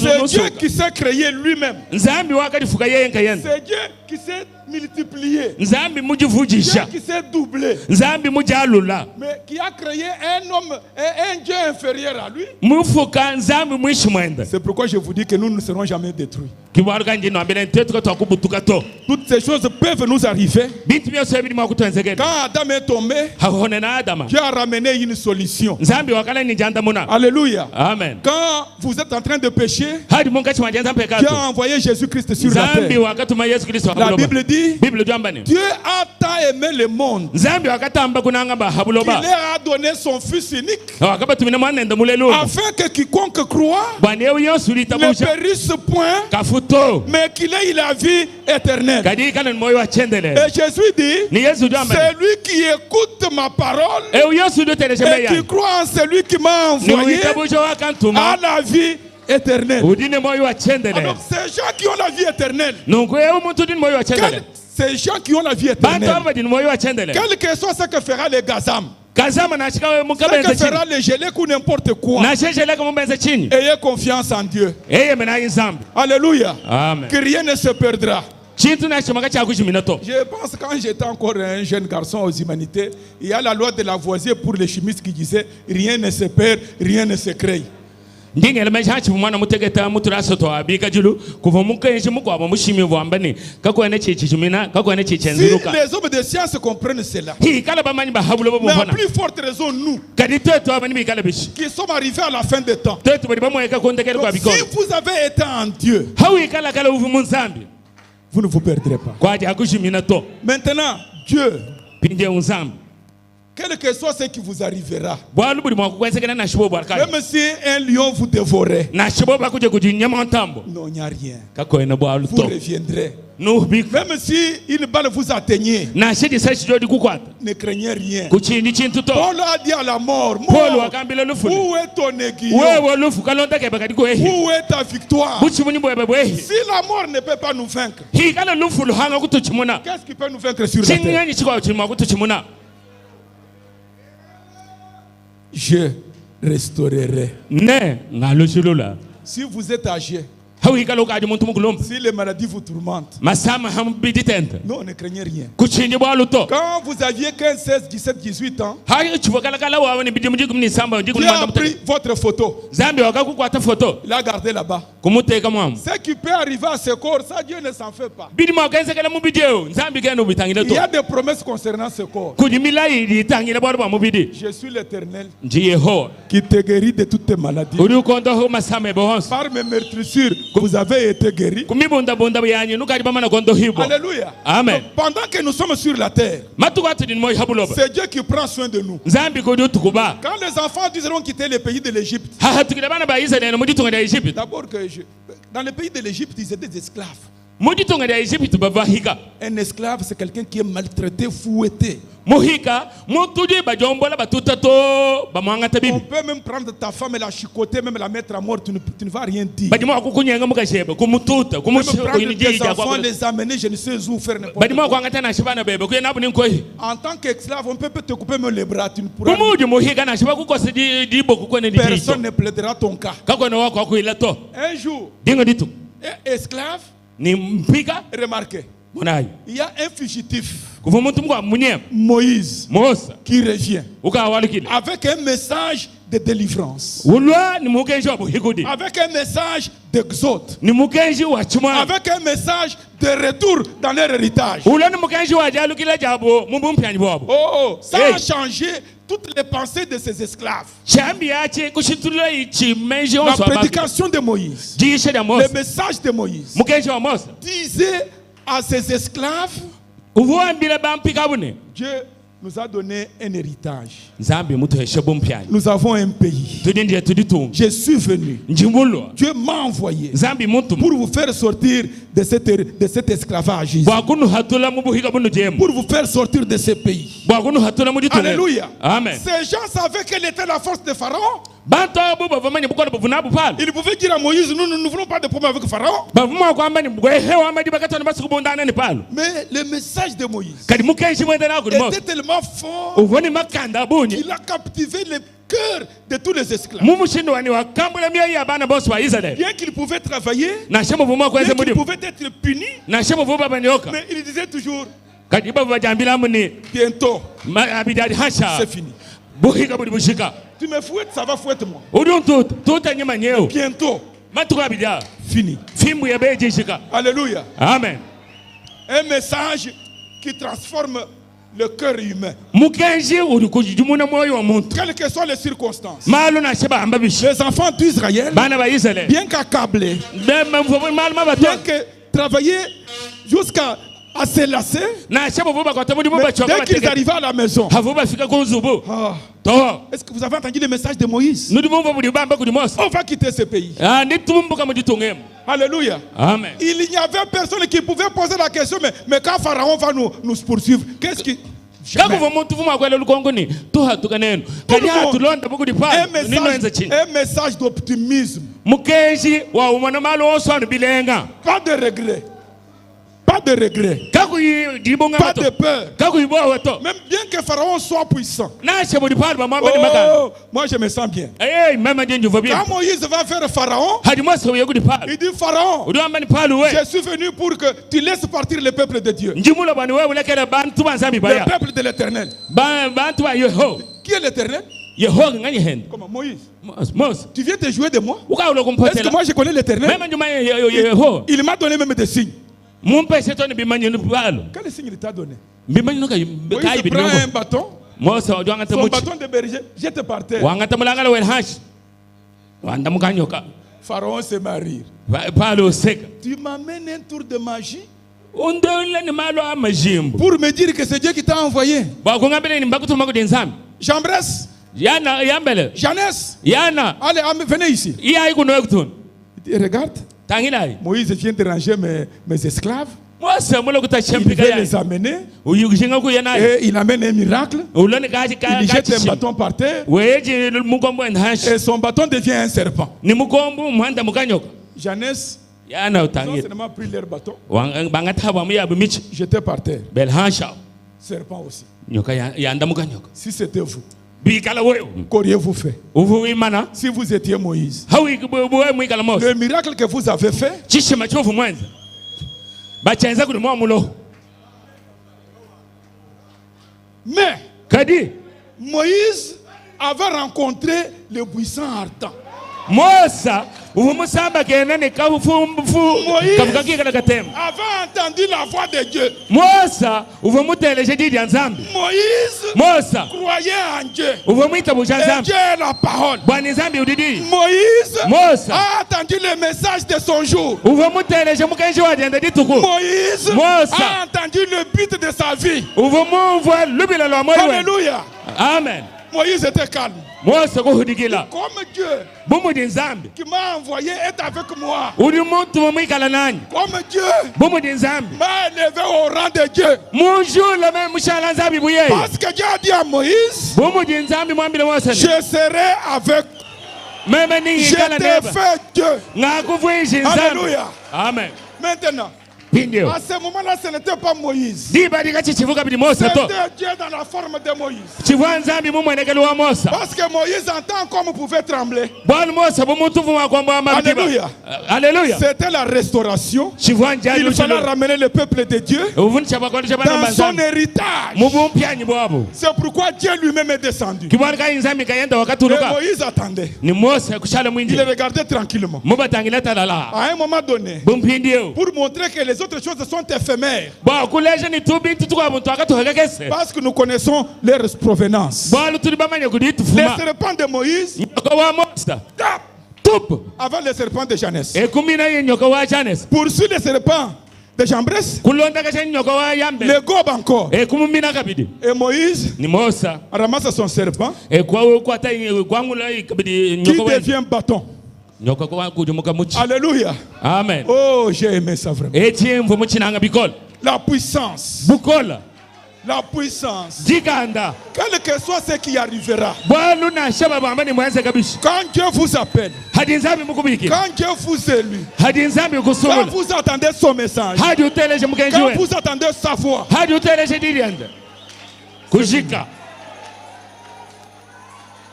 c'est Dieu qui s'est créé lui-même. C'est Dieu qui s'est multiplié. Dieu qui s'est doublé. Mais qui a créé un homme, un Dieu inférieur à lui. C'est pourquoi je vous dis que nous ne serons jamais détruits. Toutes ces choses peuvent nous arriver. Quand Adam est tombé, Dieu a ramené une solution. Alléluia. Amen. Quand vous êtes en train de pécher, Dieu a envoyé Jésus-Christ sur la terre. La Bible dit, Dieu a tant aimé le monde qu'il leur a donné son Fils unique afin que quiconque croit ne périsse point, mais qu'il ait la vie éternelle. Et Jésus dit, celui qui écoute ma parole et qui croit en celui qui m'a envoyé a la vie éternelle. Alors ces gens qui ont la vie éternelle, ces gens qui ont la vie éternelle, quel que soit ce que fera les gazam, ce que fera les gelèques ou n'importe quoi, ayez confiance en Dieu. Alléluia. Amen. Que rien ne se perdra. Je pense que quand j'étais encore un jeune garçon aux humanités, il y a la loi de Lavoisier pour les chimistes qui disait rien ne se perd, rien ne se crée. Si les hommes de science comprennent cela, mais à plus forte raison nous qui sommes arrivés à la fin des temps. Donc, si vous avez été en Dieu, vous ne vous perdrez pas. Maintenant, Dieu, quel que soit ce qui vous arrivera, même si un lion vous dévorait, non, il n'y a rien. Vous reviendrez. Même si une balle vous atteignait, ne craignez rien. Paul a dit à la mort, mort, où est ton aiguillon? Où est ta victoire? Si la mort ne peut pas nous vaincre, qu'est-ce qui peut nous vaincre sur la terre? Je restaurerai. Si vous êtes âgé, si les maladies vous tourmentent, non, ne craignez rien. Quand vous aviez 15, 16, 17, 18 ans, Dieu a pris votre photo. Il a gardé là-bas. Ce qui peut arriver à ce corps, ça Dieu ne s'en fait pas. Il y a des promesses concernant ce corps. Je suis l'Éternel qui te guérit de toutes tes maladies. Par mes meurtrissures, vous avez été guéris. Alléluia. Amen. Donc, pendant que nous sommes sur la terre, c'est Dieu qui prend soin de nous. Quand les enfants diront quitter le pays de l'Égypte, d'abord dans le pays de l'Égypte, ils étaient des esclaves. Un esclave, c'est quelqu'un qui est maltraité, fouetté. On peut même prendre ta femme et la chicoter, même la mettre à mort, tu ne vas rien dire. Même prendre tes enfants, les amener, je ne sais où faire n'importe quoi. En tant qu'esclave, on peut te couper même les bras, tu ne pourras rien. Personne ne plaidera ton cas. Un jour, esclave, remarquez, Il y a un fugitif, Moïse, qui revient avec un message de délivrance, avec un message d'exode, avec un message de retour dans leur héritage. Oh, ça a changé toutes les pensées de ces esclaves. La prédication de Moïse, le message de Moïse disait à ces esclaves, Dieu nous a donné un héritage. Nous avons un pays. Je suis venu. Dieu m'a envoyé pour vous faire sortir de cet esclavage. Pour vous faire sortir de ce pays. Alléluia. Amen. Ces gens savaient quelle était la force de Pharaon. Ils pouvaient dire à Moïse, nous ne voulons pas de problème avec Pharaon. Mais le message de Moïse était tellement fort qu'il a captivé le cœur de tous les esclaves. Bien qu'ils pouvaient travailler, bien qu'ils pouvaient être punis, mais il disait toujours, bientôt, c'est fini. Tu me fouettes, ça va fouetter moi. Bientôt. Fini. Alléluia. Amen. Un message qui transforme le cœur humain. Quelles que soient les circonstances. Les enfants d'Israël, bien qu'accablés, bien que travailler jusqu'à se lasser, dès qu'ils arrivaient à la maison, est-ce que vous avez entendu le message de Moïse? On va quitter ce pays. Alléluia. Amen. Il n'y avait personne qui pouvait poser la question, mais quand Pharaon va nous poursuivre, qu'est-ce qui... Un message d'optimisme. Pas de regret. Pas de regret. Pas de peur. Même bien que Pharaon soit puissant. Oh, moi je me sens bien. Quand Moïse va faire Pharaon, il dit Pharaon, je suis venu pour que tu laisses partir le peuple de Dieu. Le peuple de l'Éternel. Qui est l'Éternel? Comment Moïse? Tu viens te jouer de moi? Est-ce que moi je connais l'Éternel? Il m'a donné même des signes. Quel signe il t'a donné? Moïse prend un bâton, son bâton de berger, jette par terre. Pharaon se marie. Tu m'amènes un tour de magie pour me dire que c'est Dieu qui t'a envoyé. J'embrasse. Jeannesse. Allez, venez ici. Regarde. Moïse vient de ranger mes esclaves. Il veut les amener. Et il amène un miracle. Il jette un bâton par terre. Et son bâton devient un serpent. Jeannesse, ils ont seulement pris leur bâton. Jeté par terre. Serpent aussi. Si c'était vous, qu'auriez-vous fait? Si vous étiez Moïse, le miracle que vous avez fait, mais Moïse avait rencontré le buisson ardent. Moïse avait entendu la voix de Dieu. Moïse croyait en Dieu. Et Dieu est la parole. Moïse a entendu le message de son jour. Moïse a entendu le but de sa vie. Alléluia. Amen. Moïse était calme. Comme Dieu qui m'a envoyé est avec moi. Comme Dieu m'a élevé au rang de Dieu. Parce que Dieu a dit à Moïse, je serai avec. Je te fais Dieu. Alléluia. Amen. Maintenant, À ce moment-là, ce n'était pas Moïse. C'était Dieu dans la forme de Moïse. Parce que Moïse entend comme pouvait trembler. Alléluia. Alléluia. C'était la restauration. Il fallait ramener le peuple de Dieu dans son héritage. C'est pourquoi Dieu lui-même est descendu. Et Moïse attendait. Il regardait tranquillement. À un moment donné, pour montrer que les autres choses sont éphémères, parce que nous connaissons leur provenance. Les serpents de Moïse avant les serpents de Janès. Poursuit les serpents de Jambres, le gobe encore. Et Moïse ramasse son serpent qui devient bâton. Alléluia. Amen. Oh, j'ai aimé ça vraiment. La puissance. La puissance. Quel que soit ce qui arrivera. Quand Dieu vous appelle. Quand Dieu vous élu. Quand vous attendez son message. Quand vous attendez sa voix.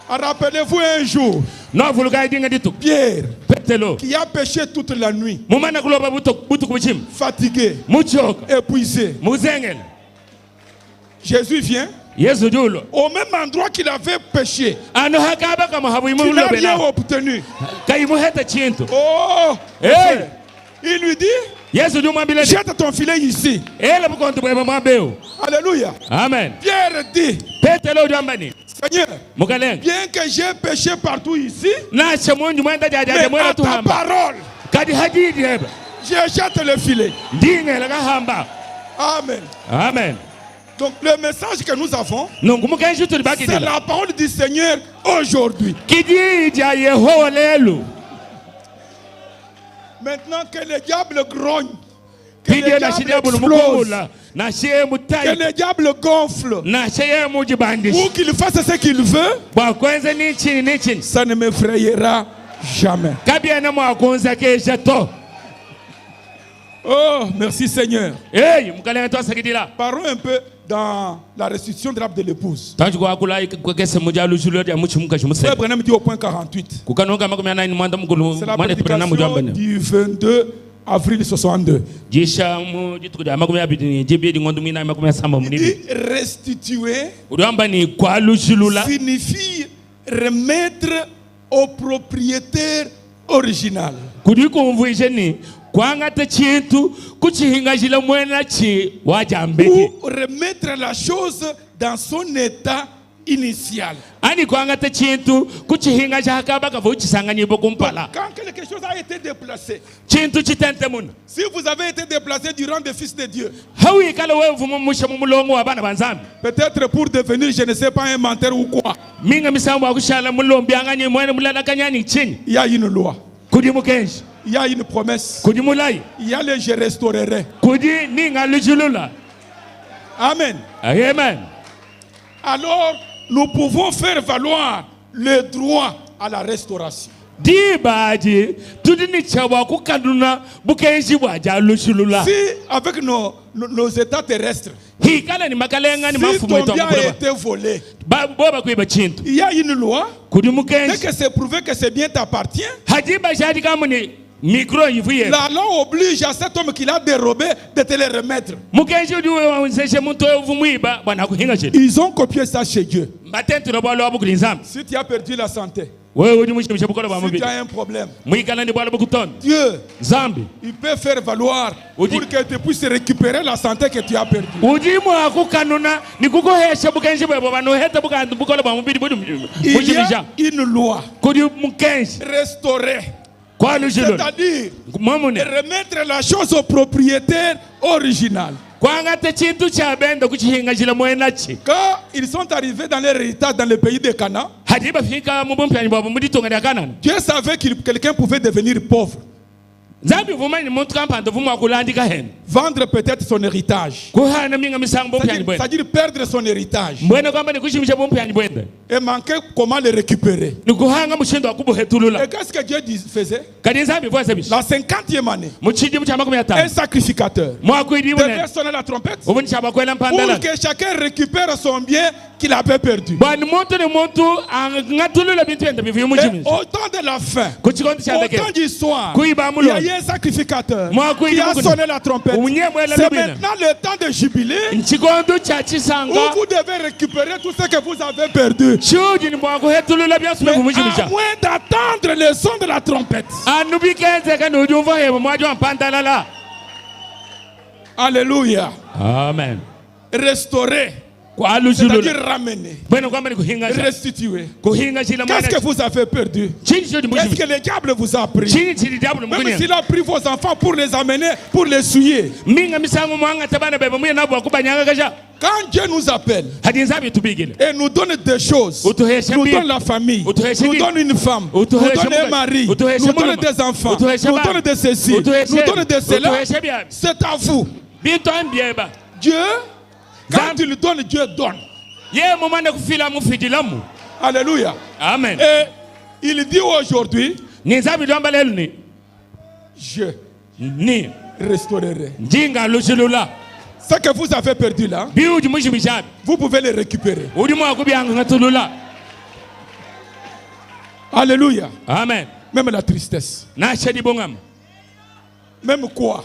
Rappelez-vous un jour, Pierre, qui a péché toute la nuit, fatigué, épuisé. Jésus vient au même endroit qu'il avait péché. Il n'a rien obtenu. Oh, il lui dit, jette ton filet ici. Alléluia. Amen. Pierre dit, Seigneur, bien que j'ai péché partout ici, mais à ta parole, je jette le filet. Amen. Amen. Donc le message que nous avons, c'est la parole du Seigneur aujourd'hui. Maintenant que le diable grogne, que le diable explose, que le diable gonfle, ou qu'il fasse ce qu'il veut, ça ne m'effrayera jamais. Oh, merci Seigneur. Parlons un peu dans la restitution de l'âme de l'épouse. Frère Branham dit au point 48. C'est la prédication du 22 avril 62. Il dit restituer signifie remettre au propriétaire original. Ou remettre la chose dans son état initial. Quand quelque chose a été déplacé, si vous avez été déplacé du rang de fils de Dieu, peut-être pour devenir, je ne sais pas, un menteur ou quoi, il y a une loi. Il y a une promesse. Il y a le je restaurerai. Amen. Amen. Alors, nous pouvons faire valoir le droit à la restauration. Si avec nos états terrestres, si ton bien a été volé, il y a une loi. Dès que c'est prouvé que c'est bien t'appartient, la loi oblige à cet homme qui l'a dérobé de te le remettre. Ils ont copié ça chez Dieu. Si tu as perdu la santé, si tu as un problème, Dieu, il peut faire valoir pour que tu puisses récupérer la santé que tu as perdue. Il y a une loi. Restaurer. C'est-à-dire remettre la chose au propriétaire original. Quand ils sont arrivés dans leur héritage dans le pays de Canaan, Dieu savait que quelqu'un pouvait devenir pauvre. vendre peut-être son héritage. C'est-à-dire perdre son héritage. Et manquer comment le récupérer. Et qu'est-ce que Dieu faisait? La 50e année, un sacrificateur devait sonner la trompette pour que chacun récupère son bien qu'il avait perdu. Et au temps de la fin, au temps du soir, il y a eu un sacrificateur qui a sonné la trompette. C'est maintenant le temps de jubilé où vous devez récupérer tout ce que vous avez perdu. Mais à moins d'attendre le son de la trompette. Alléluia. Amen. Restaurer. C'est-à-dire ramener, restituer. Qu'est-ce que vous avez perdu? Qu'est-ce que le diable vous a pris? Même s'il a pris vos enfants pour les amener, pour les souiller. Quand Dieu nous appelle et nous donne des choses, nous donne la famille, nous donne une femme, nous donne un mari, nous donne des enfants, nous donne de ceci, nous donne de cela, c'est à vous. Dieu, quand il donne, Dieu donne. Alléluia. Amen. Et il dit aujourd'hui, je restaurerai. Ce que vous avez perdu là, vous pouvez le récupérer. Alléluia. Amen. Même la tristesse. Même quoi?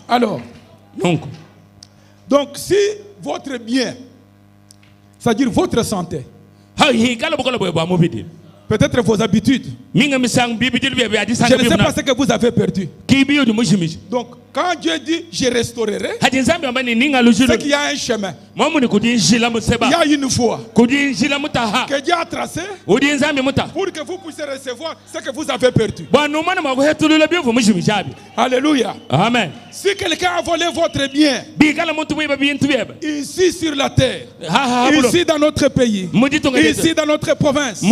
Alors, donc si votre bien, c'est-à-dire votre santé, peut-être vos habitudes, je ne sais pas ce que vous avez perdu. Donc quand Dieu dit je restaurerai, c'est qu'il y a un chemin, il y a une voie que Dieu a tracée pour que vous puissiez recevoir ce que vous avez perdu. Alléluia. Amen. Si quelqu'un a volé votre bien ici sur la terre, ici dans notre pays, ici dans notre province,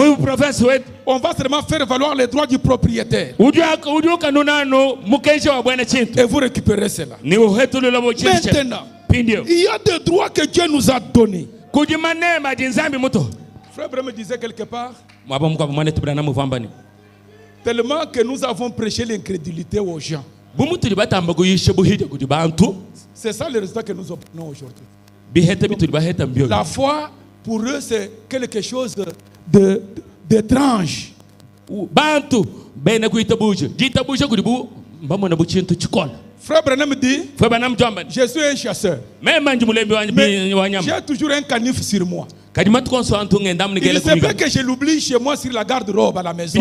on va seulement faire valoir les droits du propriétaire. Et vous récupérez cela. Maintenant, il y a des droits que Dieu nous a donnés. Frère Branham me disait quelque part, tellement que nous avons prêché l'incrédulité aux gens. C'est ça le résultat que nous obtenons aujourd'hui. La foi, pour eux, c'est quelque chose d'étrange. Frère Branham dit, je suis un chasseur, mais j'ai toujours un canif sur moi. Il se peut que je l'oublie chez moi sur la garde-robe à la maison.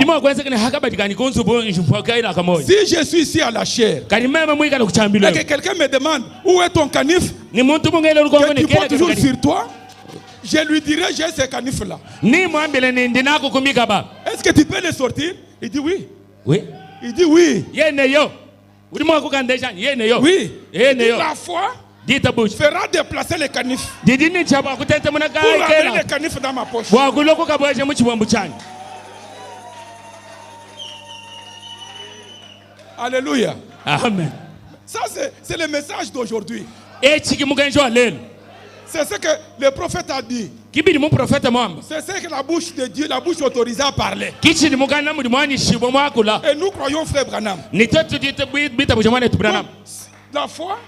Si je suis ici à la chair et que quelqu'un me demande où est ton canif que tu portes toujours sur toi, je lui dirai j'ai ce canif-là. Est-ce que tu peux le sortir? Il dit oui. Il dit oui. Oui. La foi fera déplacer les canifs pour amener les canifs dans ma poche. Alléluia. Amen. Ça c'est le message d'aujourd'hui. C'est ce que le prophète a dit. C'est ce que la bouche de Dieu, la bouche autorisée à parler. Et nous croyons, frère Branham. La foi,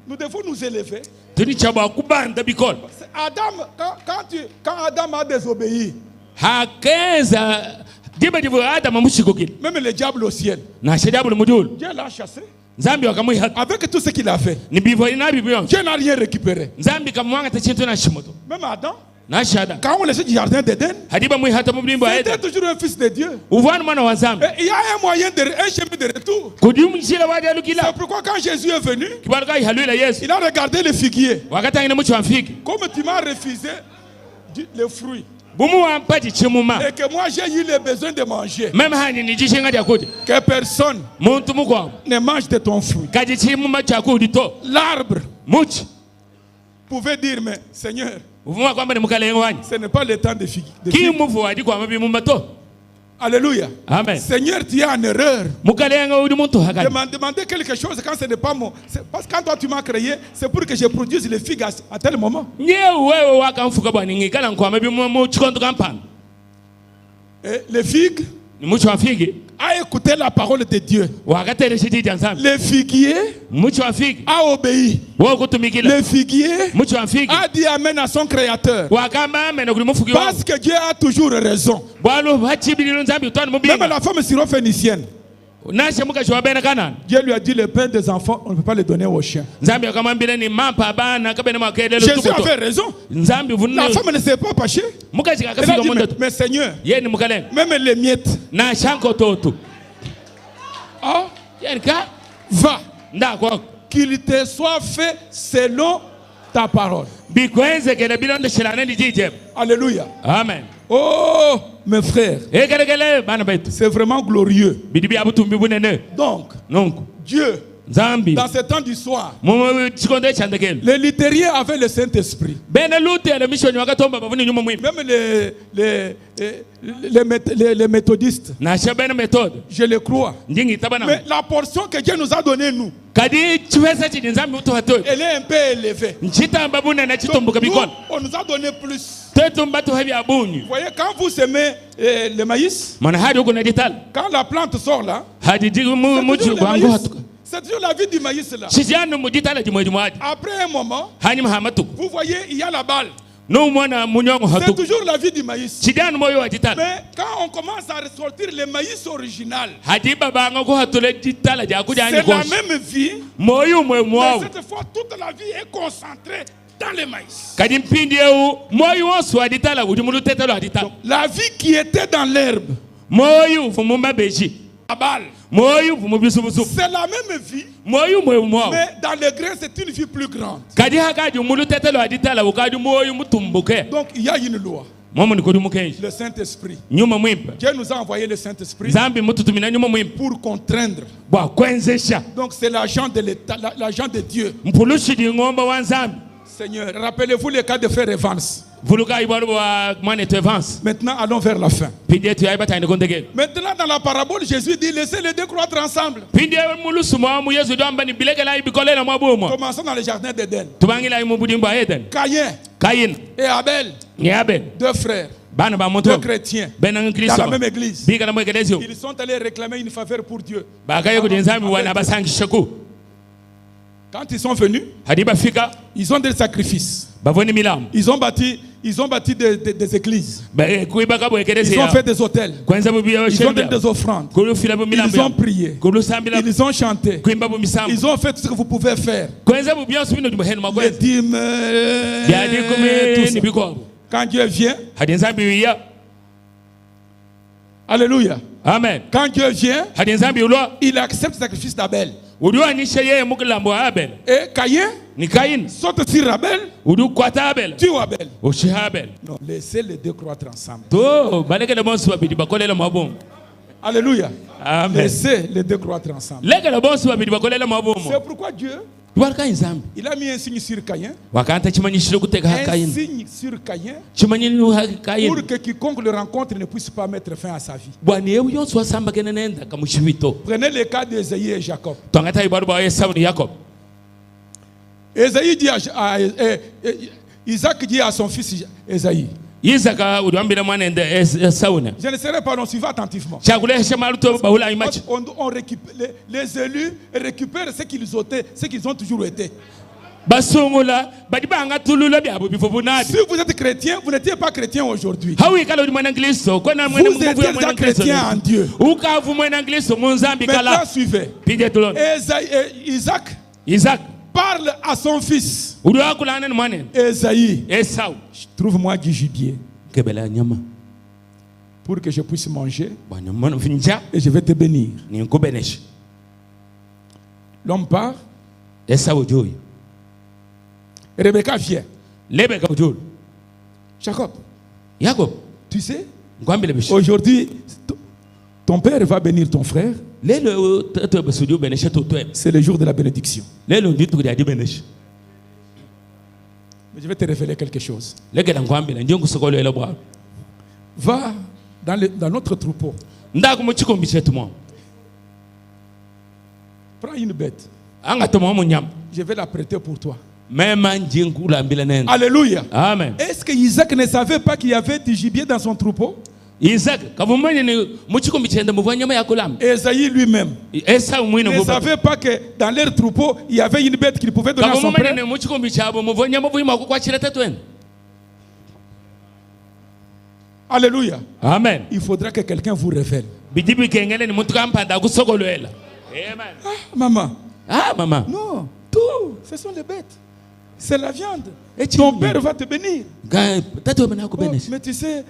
nous devons nous élever. Quand Adam a désobéi, même le diable au ciel, Dieu l'a chassé. Avec tout ce qu'il a fait, Dieu n'a rien récupéré. Même Adam, quand on laissait du jardin d'Éden, c'était toujours un fils de Dieu. Et il y a un moyen, un chemin de retour. C'est pourquoi quand Jésus est venu, il a regardé le figuier. Comme tu m'as refusé le fruit, et que moi j'ai eu le besoin de manger, que personne ne mange de ton fruit. L'arbre pouvait dire, mais Seigneur, ce n'est pas le temps de figuier. Alléluia. Amen. Seigneur, tu es en erreur. Demandez quelque chose quand ce n'est pas mon. Parce que quand toi tu m'as créé, c'est pour que je produise les figues à tel moment. Et les figues. A écouté la parole de Dieu. Le figuier a obéi. Le figuier a dit amen à son créateur. Parce que Dieu a toujours raison. Même la femme syrophénicienne. Dieu lui a dit le pain des enfants, on ne peut pas le donner aux chiens. Jésus avait raison. La femme ne s'est pas fâchée. Elle a dit, mais Seigneur, même les miettes. Ah, va. Qu'il te soit fait selon ta parole. Alléluia. Amen. Oh, mes frères, c'est vraiment glorieux. Donc, Dieu, dans ce temps du soir, les luthériens avaient le Saint-Esprit. Même les méthodistes, je le crois. Mais la portion que Dieu nous a donnée, nous, elle est un peu élevée. Donc, nous, on nous a donné plus. Vous voyez, quand vous semez le maïs, quand la plante sort là, c'est toujours la vie du maïs là. Après un moment, vous voyez, il y a la balle. C'est toujours la vie du maïs. Mais quand on commence à ressortir le maïs original, c'est la même vie, mais cette fois toute la vie est concentrée dans le maïs. Donc, la vie qui était dans l'herbe, la balle, c'est la même vie, mais dans le grain c'est une vie plus grande. Donc il y a une loi. Le Saint-Esprit. Dieu nous a envoyé le Saint-Esprit pour contraindre. Donc c'est l'agent de l'État, l'agent de Dieu. Seigneur, rappelez-vous le cas de Frère Evans. Maintenant, allons vers la fin. Maintenant, dans la parabole, Jésus dit laissez les deux croître ensemble. Commençons dans le jardin d'Éden. Caïn et Abel, deux frères, deux chrétiens, dans la même église. Ils sont allés réclamer une faveur pour Dieu. Quand ils sont venus, ils ont des sacrifices. Ils ont bâti des églises. Ils ont fait des hôtels. Ils ont donné des offrandes. Ils ont prié. Ils ont chanté. Ils ont fait tout ce que vous pouvez faire. Les dîmes, tout ça. Quand Dieu vient, alléluia. Amen. Quand Dieu vient, il accepte le sacrifice d'Abel. Et Caïn saute sur Abel, tue Abel. Non, laissez les deux croître ensemble. Alléluia. Amen. Laissez les deux croître ensemble. C'est pourquoi Dieu, il a mis un signe sur Caïn. Un signe sur Caïn pour que quiconque le rencontre ne puisse pas mettre fin à sa vie. Prenez le cas d'Ésaïe et Jacob. Ésaïe dit Isaac dit à son fils Ésaïe, je ne serai pas long, suivez attentivement. On récupère, les élus récupèrent ce qu'ils ont toujours été. Si vous êtes chrétien, vous n'étiez pas chrétien aujourd'hui. Vous êtes déjà chrétien en Dieu. Maintenant suivez. Isaac parle à son fils Ésaïe, trouve-moi du gibier pour que je puisse manger et je vais te bénir. L'homme part. Rebecca vient. Jacob, tu sais, aujourd'hui ton père va bénir ton frère. C'est le jour de la bénédiction. Mais je vais te révéler quelque chose. Va dans notre troupeau. Prends une bête. Je vais la prêter pour toi. Alléluia. Amen. Est-ce que Isaac ne savait pas qu'il y avait du gibier dans son troupeau? Isaac, Esaïe lui-même ne savait pas que dans leur troupeau, il y avait une bête qu'il pouvait donner à son frère. Alléluia. Amen. Il faudra que quelqu'un vous révèle. Amen. Maman. Ah, maman. Non, tout, ce sont les bêtes. C'est la viande. Et ton père va te bénir. Oh, mais tu sais,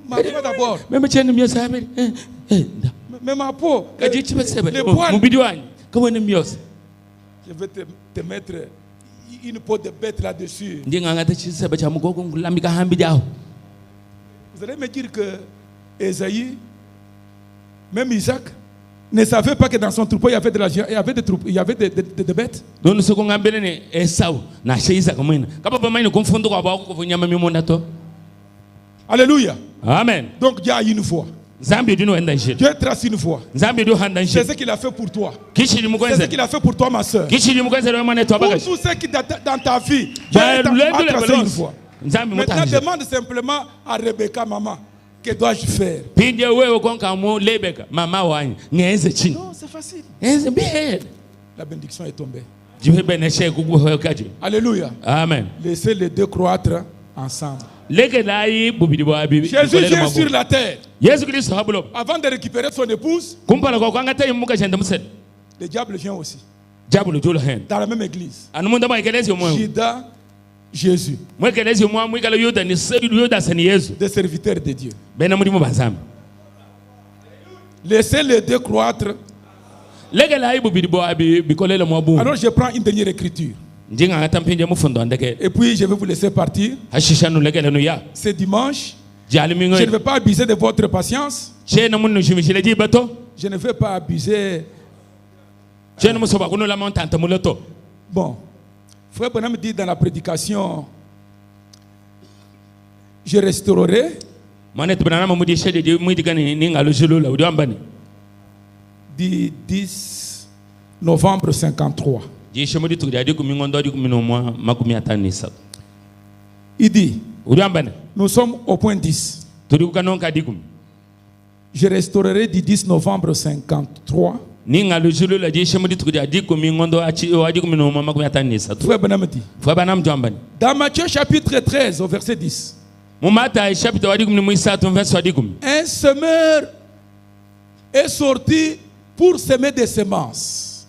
ma foi d'abord. Mais ma peau, les poils. Je vais te mettre une peau de bête là-dessus. Vous allez me dire que Esaïe, même Isaac, ne savait pas que dans son troupeau il y avait des bêtes. Alléluia. Amen. Donc Dieu a une foi. Dieu trace une foi. C'est ce qu'il a fait pour toi. C'est ce qu'il a fait pour toi, ma soeur. Pour tous ceux qui dans ta vie, Dieu a tracé une foi. Maintenant, demande simplement à Rebecca, maman, que dois-je faire? Non, c'est facile. La bénédiction est tombée. Alléluia. Amen. Laissez les deux croître ensemble. Jésus vient sur la terre. Avant de récupérer son épouse, le diable vient aussi. Dans la même église. Judas, Jésus. Des serviteurs de Dieu. Laissez les deux croître. Alors je prends une dernière écriture. Et puis je vais vous laisser partir. C'est dimanche. Je ne vais pas abuser de votre patience. Je ne vais pas abuser. Bon, Frère Branham dit dans la prédication, je restaurerai du 10 novembre 53. Il dit, nous sommes au point 10. Je restaurerai du 10 novembre 53. Frère Branham dit, dans Matthieu chapitre 13 au verset 10, un semeur est sorti pour semer des semences.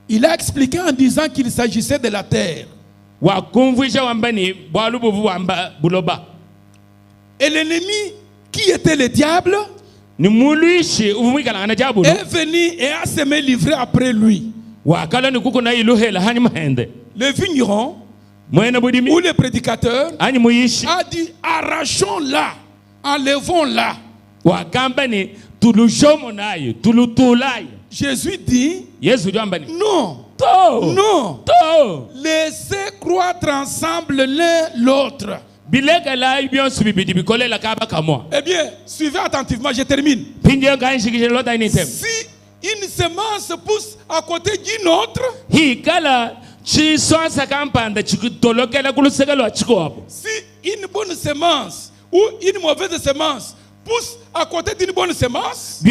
Il a expliqué en disant qu'il s'agissait de la terre. Et l'ennemi, qui était le diable, est venu et a semé livré après lui. Le vigneron ou le prédicateur a dit, arrachons-la, enlevons-la. Jésus dit, non, non, laissez croître ensemble l'un l'autre. Eh bien, suivez attentivement, je termine. Si une semence pousse à côté d'une autre, si une bonne semence ou une mauvaise semence pousse à côté d'une bonne semence,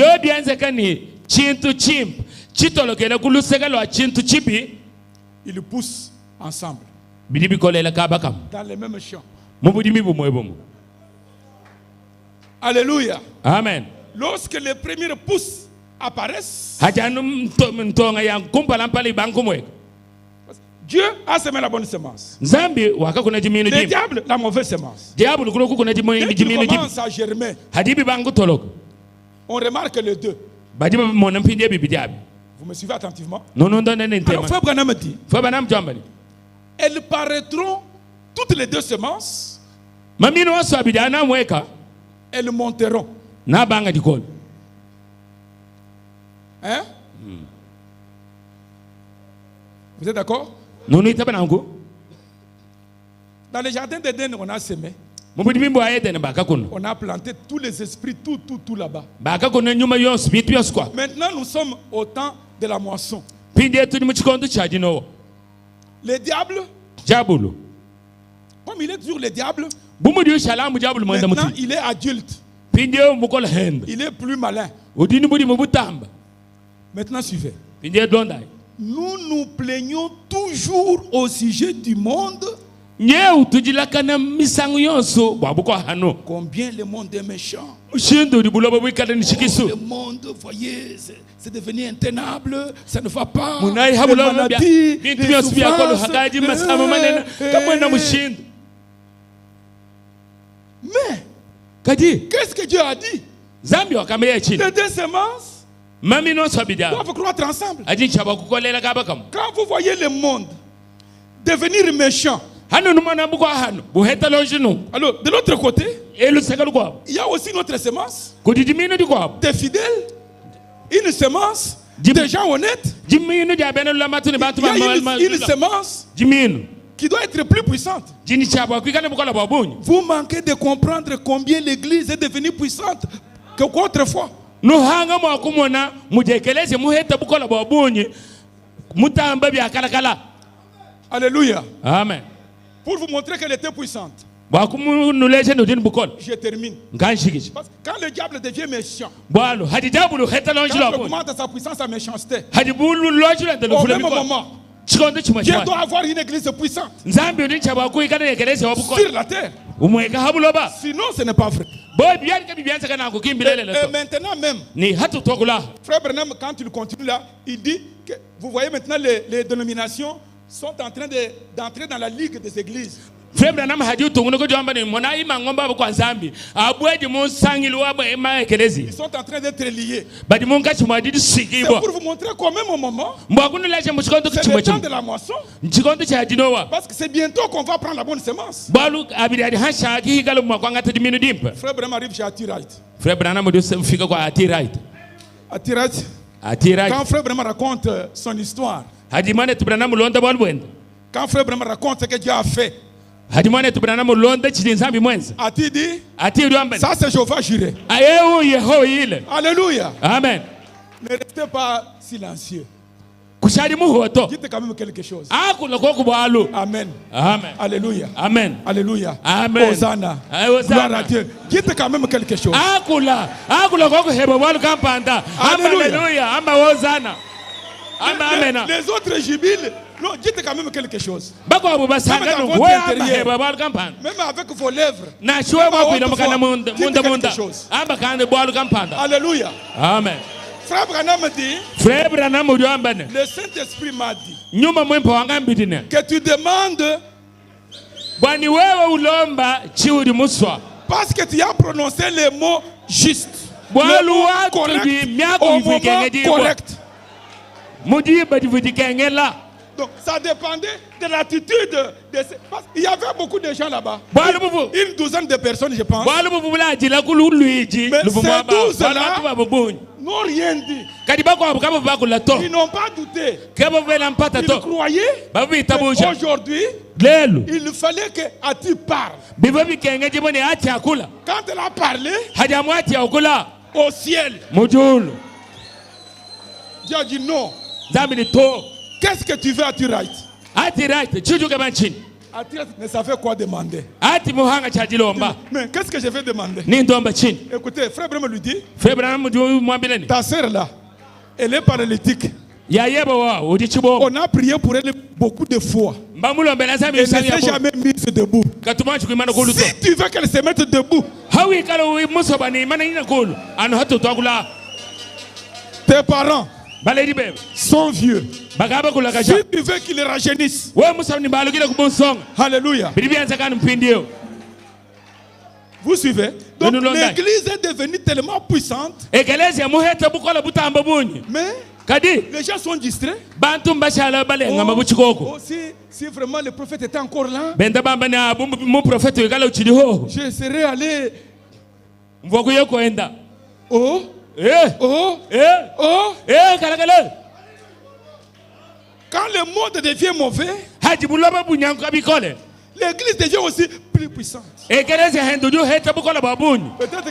ils poussent ensemble dans les mêmes champs. Alléluia. Amen. Lorsque les premières pousses apparaissent, Dieu a semé la bonne semence. Le diable, la mauvaise semence. Dès qu'il commence à germer, on remarque les deux. Vous me suivez attentivement? Alors, Frère Branham dit, elles paraîtront toutes les deux semences. Elles monteront. Hein? Vous êtes d'accord? Dans le jardin d'Éden, on a semé. On a planté tous les esprits, tout là-bas. Maintenant, nous sommes au temps de la moisson. Le diable, comme il est toujours le diable, maintenant il est adulte. Il est plus malin. Maintenant, suivez. Nous nous plaignons toujours au sujet du monde. Combien le monde est méchant. Le monde, voyez, c'est devenu intenable, ça ne va pas. Les maladies, les souffrances. Mais, qu'est-ce que Dieu a dit? Les deux semences doivent croître ensemble. Quand vous voyez le monde devenir méchant, alors de l'autre côté, il y a aussi notre semence des fidèles, une semence des gens honnêtes. Il y a une semence qui doit être plus puissante. Vous manquez de comprendre combien l'église est devenue puissante qu'autrefois. Alléluia. Amen. Pour vous montrer qu'elle était puissante. Je termine. Parce que quand le diable devient méchant, quand il augmente sa puissance, sa méchanceté, au même moment, Dieu doit avoir une église puissante sur la terre. Sinon, ce n'est pas vrai. Et maintenant même, Frère Branham, quand il continue là, il dit que vous voyez maintenant les dénominations sont en train d'entrer dans la ligue des églises. Ils sont en train d'être liés. C'est pour vous montrer qu'au même moment, c'est le temps de la moisson. Parce que c'est bientôt qu'on va prendre la bonne semence. Frère Branham arrive chez Atirite. Quand Frère Branham raconte son histoire, quand Frère Branham raconte ce que Dieu a fait, a-t-il dit, ça c'est Jéhovah Jireh. Alléluia. Amen. Ne restez pas silencieux. Dites quand même quelque chose. Amen. Amen. Alléluia. Amen. Alléluia. Amen. Hosanna. Gloire à Dieu. Dites quand même quelque chose. Alléluia. Amen. Les autres jubilent. Non, dites quand même quelque chose. Même avec vos lèvres. Dites quelque chose. Alléluia. Amen. Frère Branham dit, le Saint-Esprit m'a dit que tu demandes parce que tu as prononcé les mots justes, le mot correct, au moment correct. Donc ça dépendait de l'attitude de ces... Parce qu'il y avait beaucoup de gens là-bas. Une douzaine de personnes, je pense. Mais ces 12-là n'ont rien dit. Ils n'ont pas douté. Ils croyaient qu'aujourd'hui, il fallait que Ati parle. Quand elle a parlé, au ciel, Dieu a dit non. Qu'est-ce que tu veux à Atirite? Atirite ne savait quoi demander. Mais qu'est-ce que je vais demander? Écoutez, Frère Branham lui dit, ta sœur là, elle est paralytique. On a prié pour elle beaucoup de fois. Elle ne s'est jamais mise debout. Si tu veux qu'elle se mette debout, tes parents sont vieux. Si tu veux qu'ils rajeunissent, alléluia. Vous suivez? Donc l'église est devenue tellement puissante, mais les gens sont distraits. Si vraiment le prophète était encore là, je serais allé. Quand le monde devient mauvais, l'église devient aussi plus puissante. Peut-être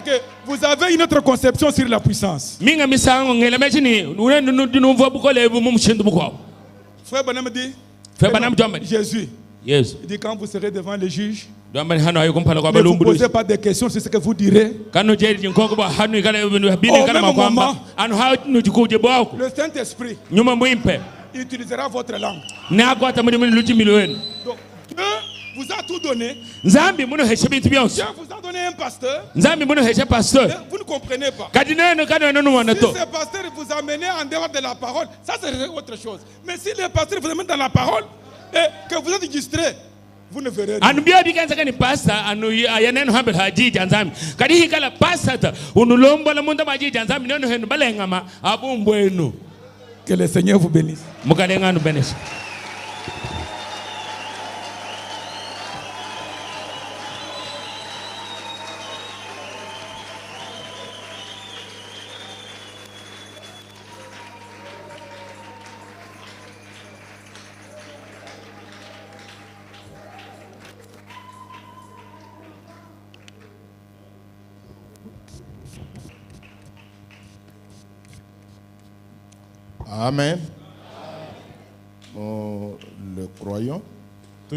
que vous avez une autre conception sur la puissance. Frère Branham dit, Jésus, il dit quand vous serez devant les juges, ne vous posez pas de questions sur ce que vous direz. Au même moment, le Saint-Esprit utilisera votre langue. Donc, Dieu vous a tout donné. Dieu vous a donné un pasteur. Vous ne comprenez pas. Si ce pasteur vous amène en dehors de la parole, ça c'est autre chose. Mais si le pasteur vous amène dans la parole et que vous êtes distrait, vous ne verrez rien. Que le Seigneur vous bénisse. Amen. Nous le croyons que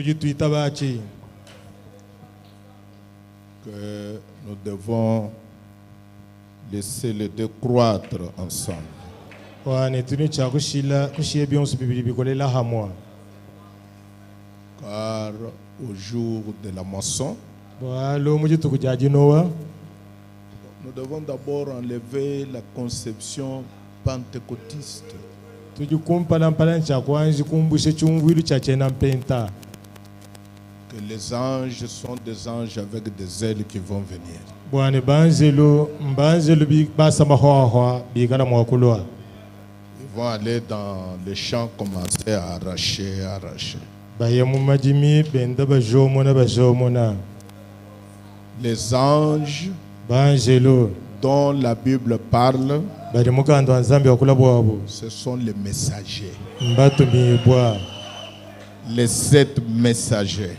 nous devons laisser les deux croître ensemble. Car au jour de la moisson, nous devons d'abord enlever la conception pentecôtiste. Que les anges sont des anges avec des ailes qui vont venir. Ils vont aller dans les champs, commencer à arracher, Les anges dont la Bible parle, ce sont les messagers. Les 7 messagers.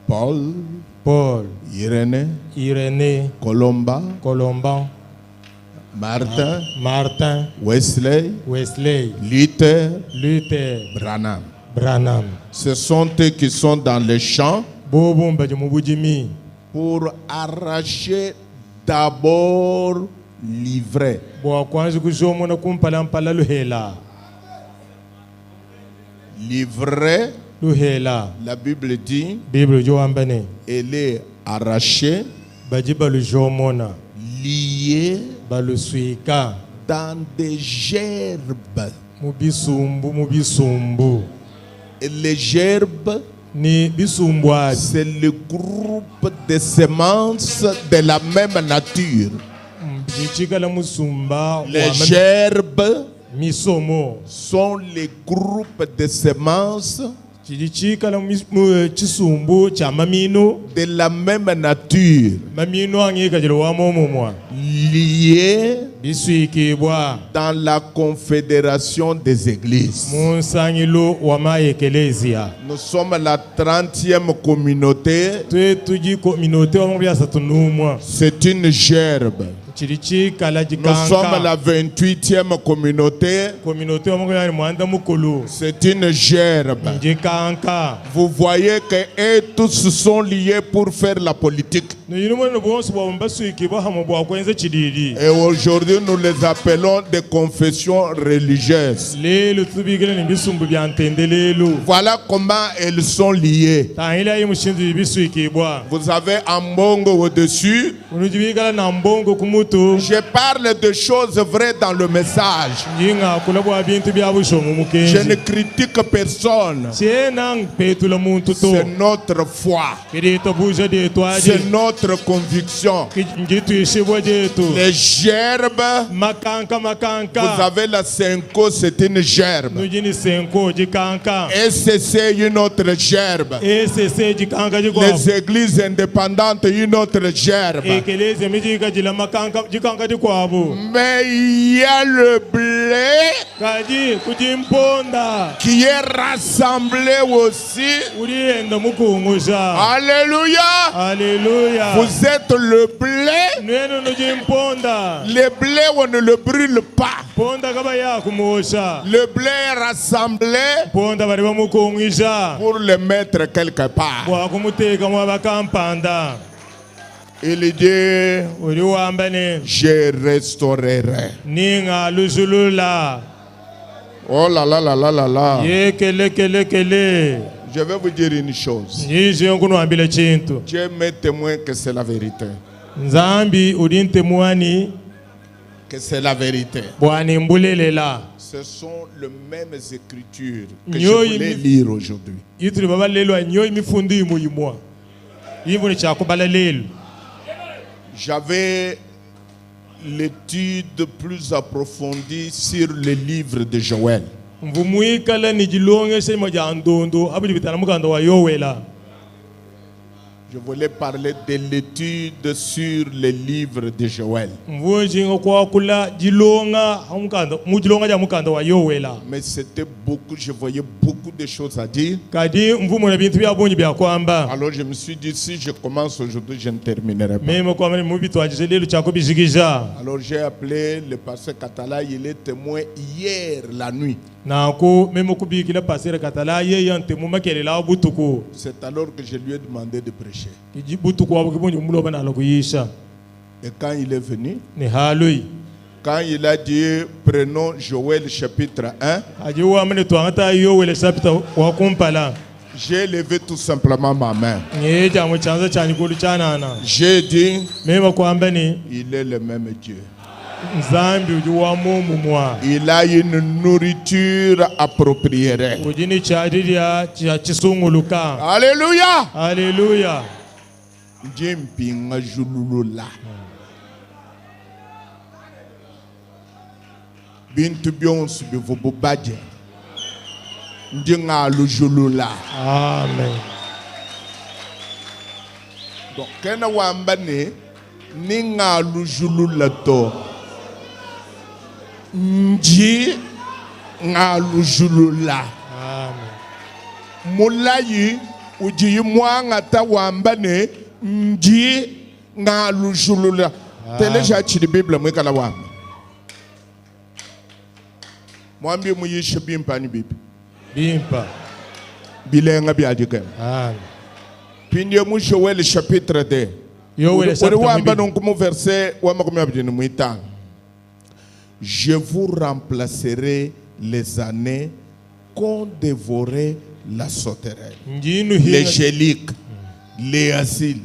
Paul, Irénée, Colomba, Martin, Wesley, Luther, Branham. Ce sont eux qui sont dans les champs pour arracher d'abord l'ivraie. L'ivraie, la Bible dit, elle est arrachée, liée dans des gerbes. Et les gerbes, c'est le groupe de semences de la même nature. Les gerbes sont les groupes de semences de la même nature, liées dans la confédération des églises. Nous sommes la 30e communauté. C'est une gerbe. Nous sommes la 28e communauté. C'est une gerbe. Vous voyez que tous sont liés pour faire la politique. Et aujourd'hui, nous les appelons des confessions religieuses. Voilà comment elles sont liées. Vous avez un bongo au-dessus. Je parle de choses vraies dans le message. Je ne critique personne. C'est notre foi. C'est notre conviction. Les gerbes, vous avez la Senko, c'est une gerbe. SCC, une autre gerbe. Les églises indépendantes, une autre gerbe. Mais il y a le blé qui est rassemblé aussi. Alléluia. Alléluia. Vous êtes le blé. Le blé, on ne le brûle pas. Le blé est rassemblé pour le mettre quelque part. Il dit, je restaurerai. Oh là là là là là là. Je vais vous dire une chose. Dieu m'est témoin que c'est la vérité. Que c'est la vérité. Ce sont les mêmes écritures que je voulais lire aujourd'hui. J'avais l'étude plus approfondie sur le livre de Joël. Je voulais parler de l'étude sur le livre de Joël. Mais c'était beaucoup, je voyais beaucoup de choses à dire. Alors je me suis dit, si je commence aujourd'hui, je ne terminerai pas. Alors j'ai appelé le pasteur Katala, il est témoin hier la nuit. C'est alors que je lui ai demandé de prêcher. Et quand il est venu, quand il a dit prenons Joël chapitre 1, j'ai levé tout simplement ma main. J'ai dit, il est le même Dieu. Il a une nourriture appropriée. Alléluia. Alléluia. Bintu bionsu bivubu badje. Ndinga lujulula. Amen. Donc kena wambane ninga lujulula to. Nji nga lujulula. Amen. Mulayi uji mwanga ta wambane nji nga lujulula. Teleja chidi Bible mwekala wamba. Mwambie muyishe bimpa ni bibi. Bimpa. Bilenga biadike. Amen. Puis mu Joël chapitre 2. Je vous remplacerai les années qu'ont dévoré la sauterelle, les géliques, les asiles,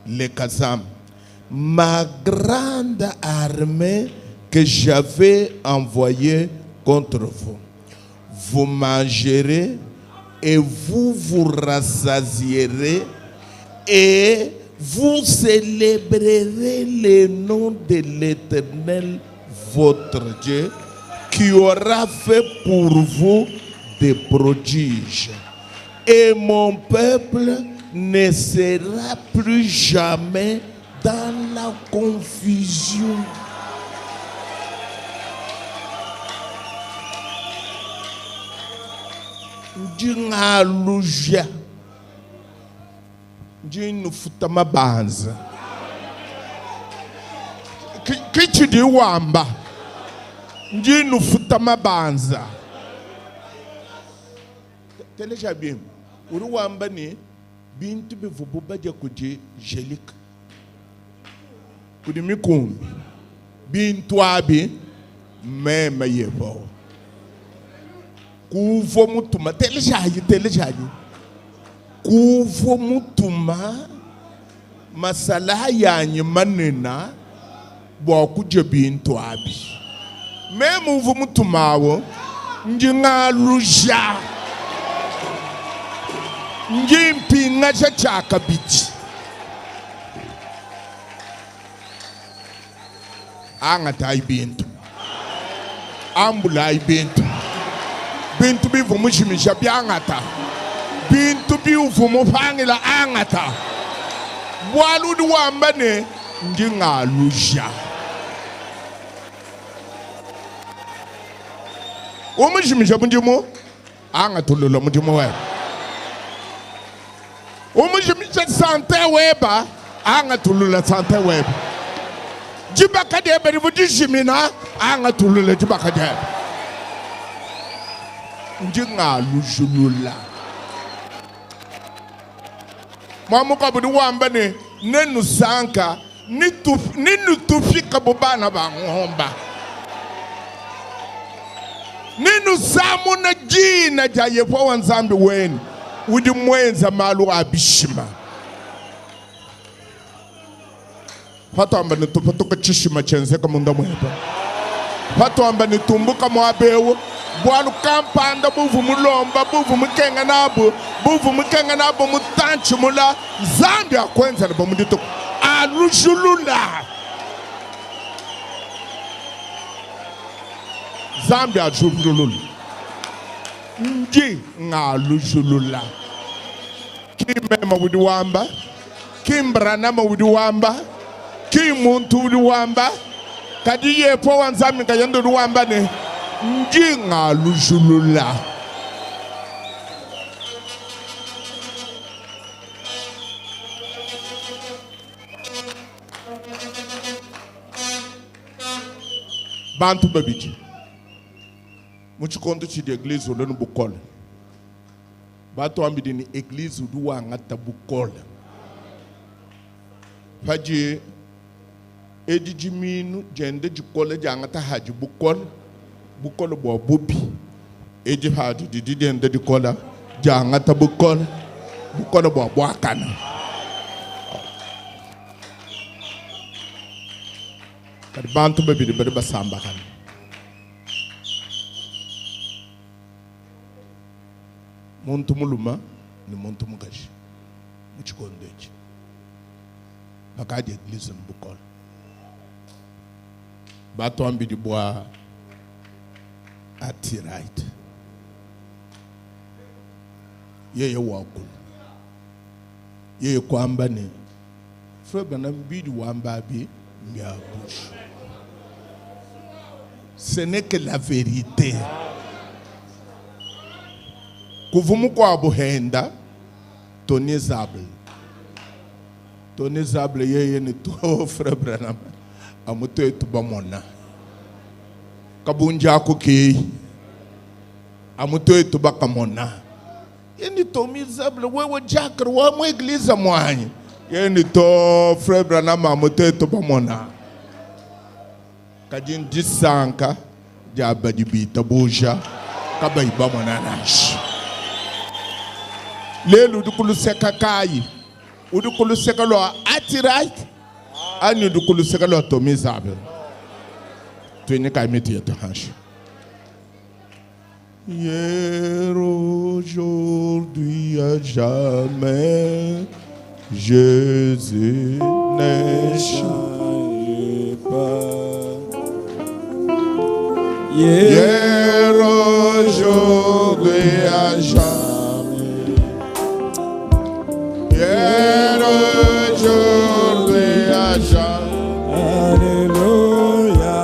les kazam. Ma grande armée que j'avais envoyée contre vous. Vous mangerez et vous vous rassasierez et vous célébrerez le nom de l'Éternel votre Dieu qui aura fait pour vous des prodiges. Et mon peuple ne sera plus jamais dans la confusion. Ndingaluja ndinufutama banza kichidi wamba ndinufutama banza teleja bien uri wamba ni bintu bivubu baje kuje jelik kudi mikumbi bintu abi mema yebo kuvo mutuma telejaji kuvo mutuma masala yanyi manena bo kuje bintu abi mema uvo mutumawo njingaluja njimpinga chaka biti angata ibintu ambula ibintu bintu bivumu shimisha byangata bintu bivumu phangila angata bwaludu wambane ndingalusha Uma jimisha mundimo anga tulula mundimo we. Uma jimisha sante weba anga tulula sante weba. Jibaka de beri vudi jimina anga tulula jibaka de. Njinga lujulula. Mamuka budi wamba ne nenu sanka ninu tufika bubana ba ngomba. Ninu samu na jina jaye kwa wanzambi weni udi mwenza malu abishima. Pato amba nitupatuka chishima chenze kama munda mwepa. Pato amba nitumbuka mwabewo. Bwanu kampanda buvu mulomba buvu mukenga nabo buvu mukenga nabo mutanchi mula Zambia kwenza nabo mundito alujulula Zambia alujulula nji ngalujulula kimema wudiwamba kimbrana wudiwamba kimuntu wudiwamba kadiye po wanzami kayendo wudiwamba ne njinga lujulula bantu babiji muchikondo chi de église olonu bukol bato ambidi ni église duwa ngata bukol faji edijiminu jende jikole jangata haji bukol bukol bo bobi eji haji didi ende dikola jangata bukol bo bwakana kadi bantu babidi bade basamba kan muntu muluma ni muntu mugaji muchikondeji bakadi église bukol bato ambidi bwa ati right yeye wakul yeye kwamba ni freba na mbidi wamba bi mia bouche. Ce n'est que la vérité. Kuvumu kwa buhenda tonizable yeye ni to freba na amuto etubamona kabunja kuki amuto etubakamona yeni to mizable wewe jakr wa mu église mwanyi yeni to frère Branham amuto etubamona kadin disanka jaba dibita buja kabaiba mona nash lelu dukulu seka kai udukulu seka lo atirait ani dukulu seka lo to mizable Hier aujourd'hui à jamais, Jésus ne change pas. Hier aujourd'hui à jamais. Hier aujourd'hui à jamais. Alléluia.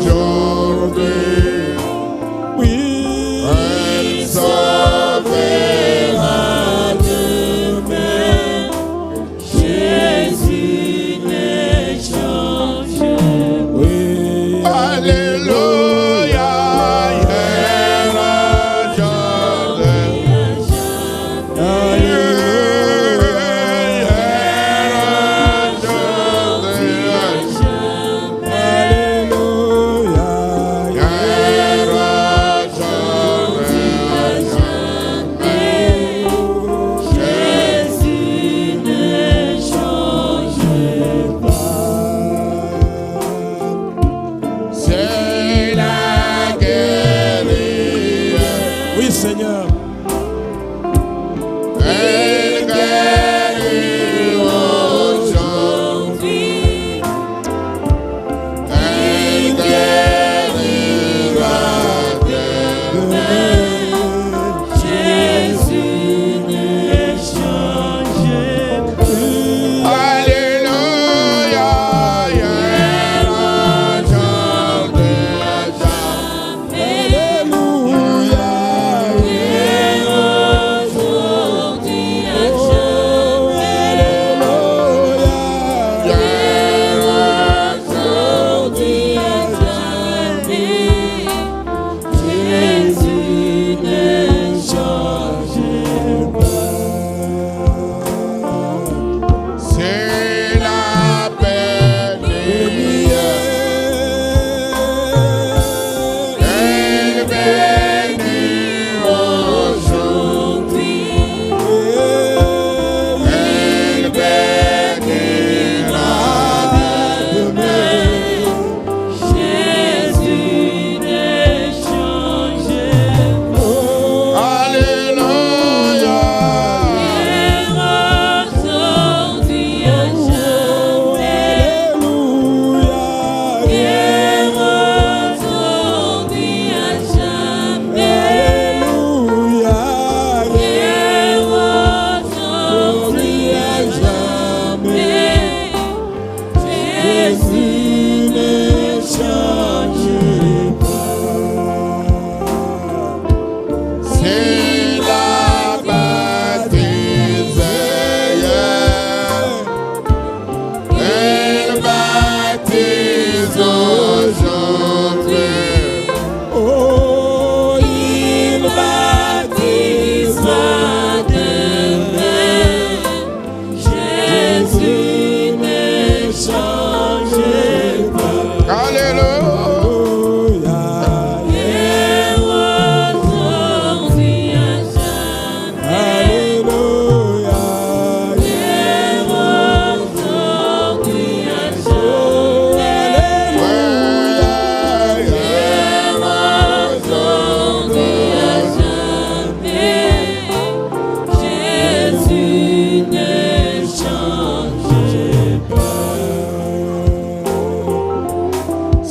Joy.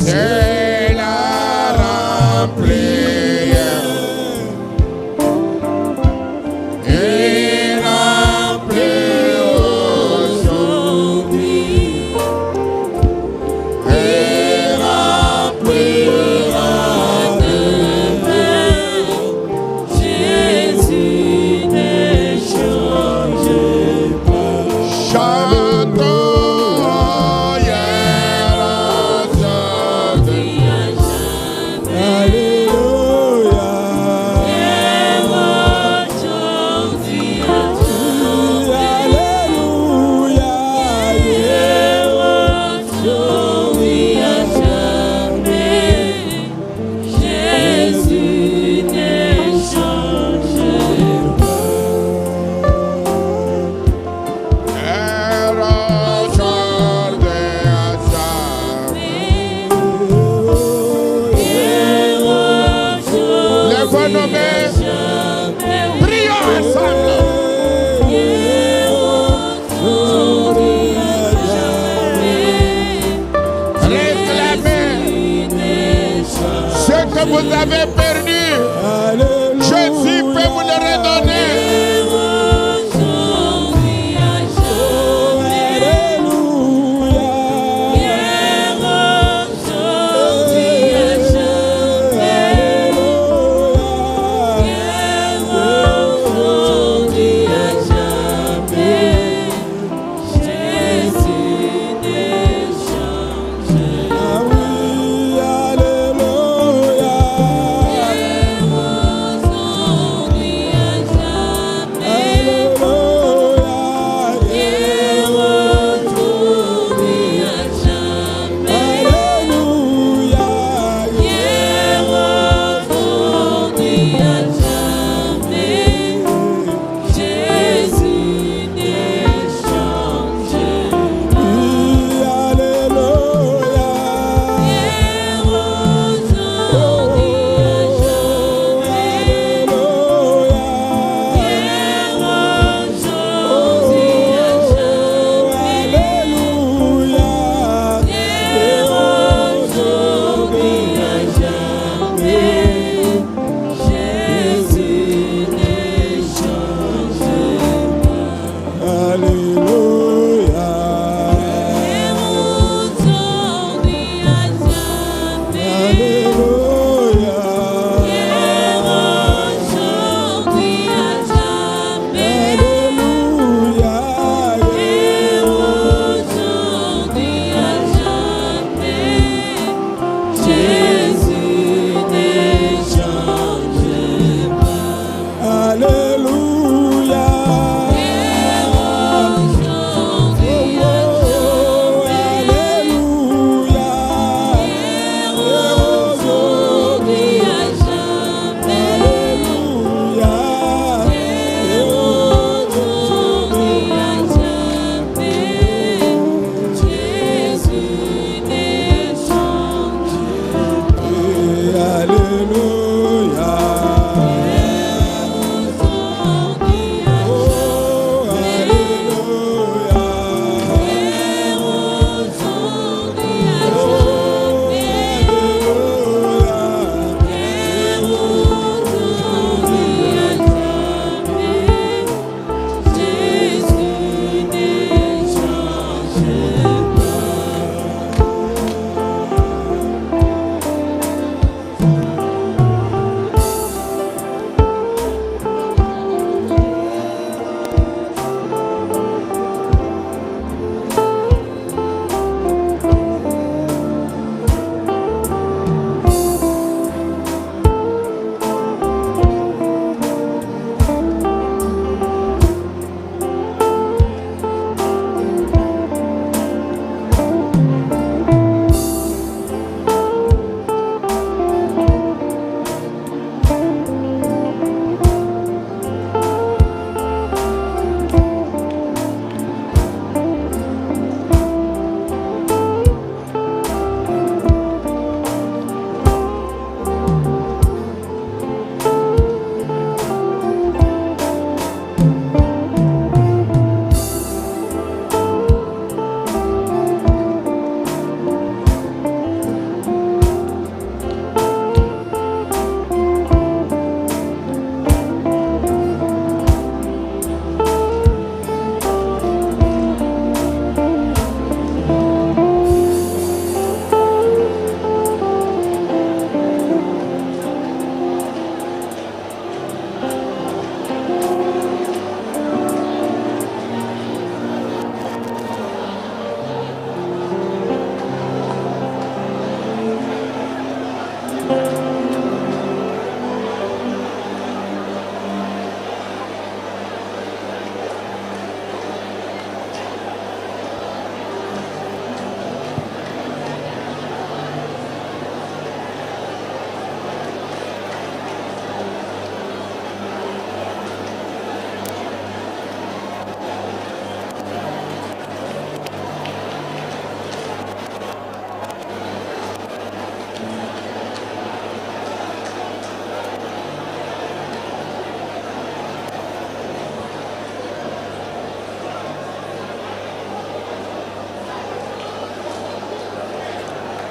C'est la remplie. Vous avez perdu. Alléluia. Jésus peut vous le redonner.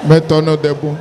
Mettons-nous debout.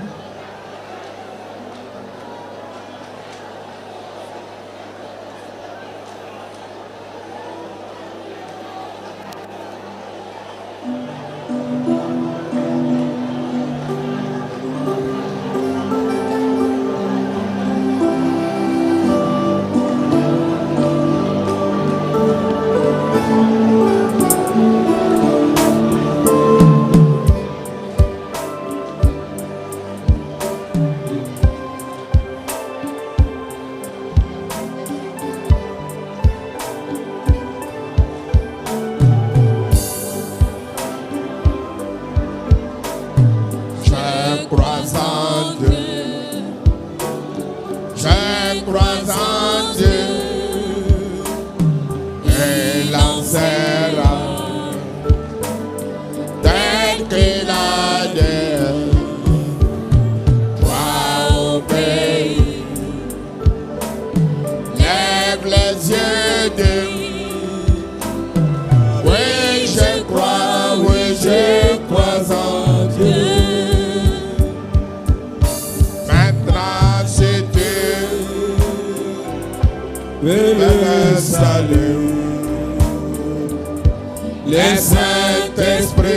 Le Saint-Esprit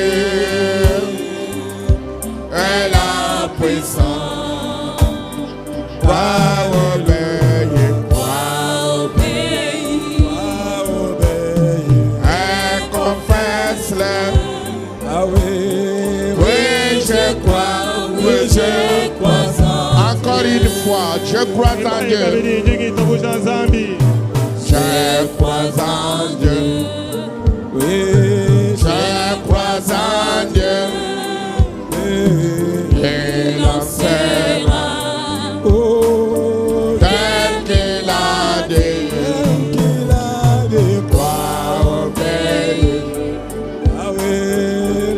est la puissance. Crois obéir, crois obéir, crois obéir. Et confesse-le. Ah oui, oui, je crois, oui, je crois. Encore une fois, je crois en Dieu. Je crois en Dieu. Oui, je crois en Dieu. Il en sera. Oh, tel qu'il a dit. Crois obéir. Ah oui,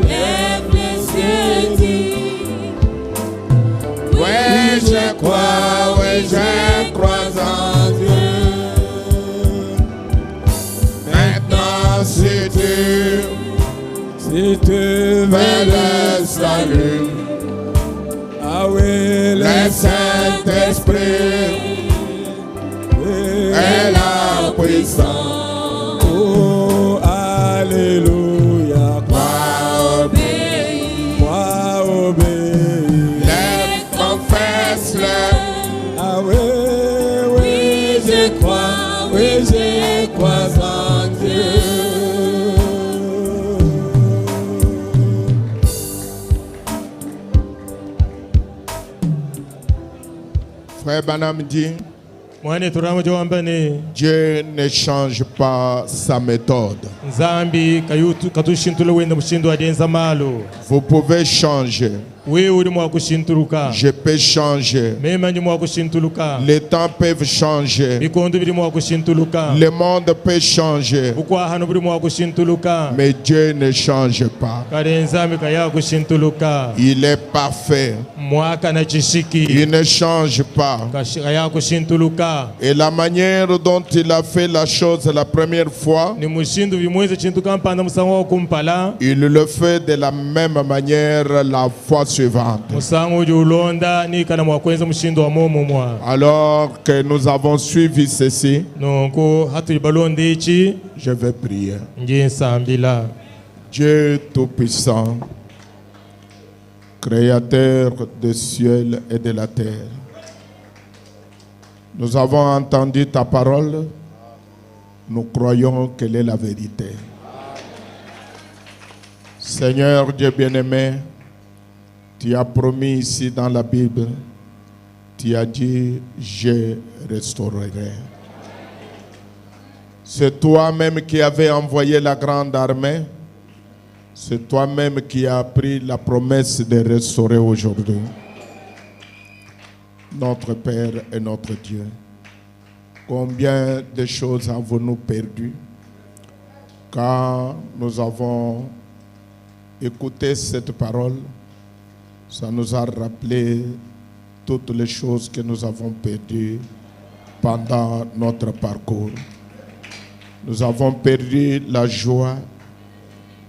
lève les yeux, dis. Oui, je crois, oui, je crois en Dieu. Si tu veux le salut, ah oui, le Saint-Esprit est la puissance. Oh, alléluia. Crois obéir, crois obéir. Lève, confesse-le. Ah oui, oui, je crois, oui, je crois en Dieu. Frère Branham dit, Dieu ne change pas sa méthode. Vous pouvez changer. Je peux changer. Les temps peuvent changer. Le monde peut changer. Mais Dieu ne change pas. Il est parfait. Il ne change pas. Et la manière dont il a fait la chose la première fois, il le fait de la même manière la fois suivante. Alors que nous avons suivi ceci, je vais prier. Dieu Tout-Puissant, Créateur du ciel et de la terre, nous avons entendu ta parole, nous croyons qu'elle est la vérité. Seigneur Dieu bien-aimé, tu as promis ici dans la Bible, tu as dit, je restaurerai. C'est toi-même qui avais envoyé la grande armée, c'est toi-même qui as pris la promesse de restaurer aujourd'hui. Notre Père et notre Dieu, combien de choses avons-nous perdu quand nous avons écouté cette parole? Ça nous a rappelé toutes les choses que nous avons perdues pendant notre parcours. Nous avons perdu la joie,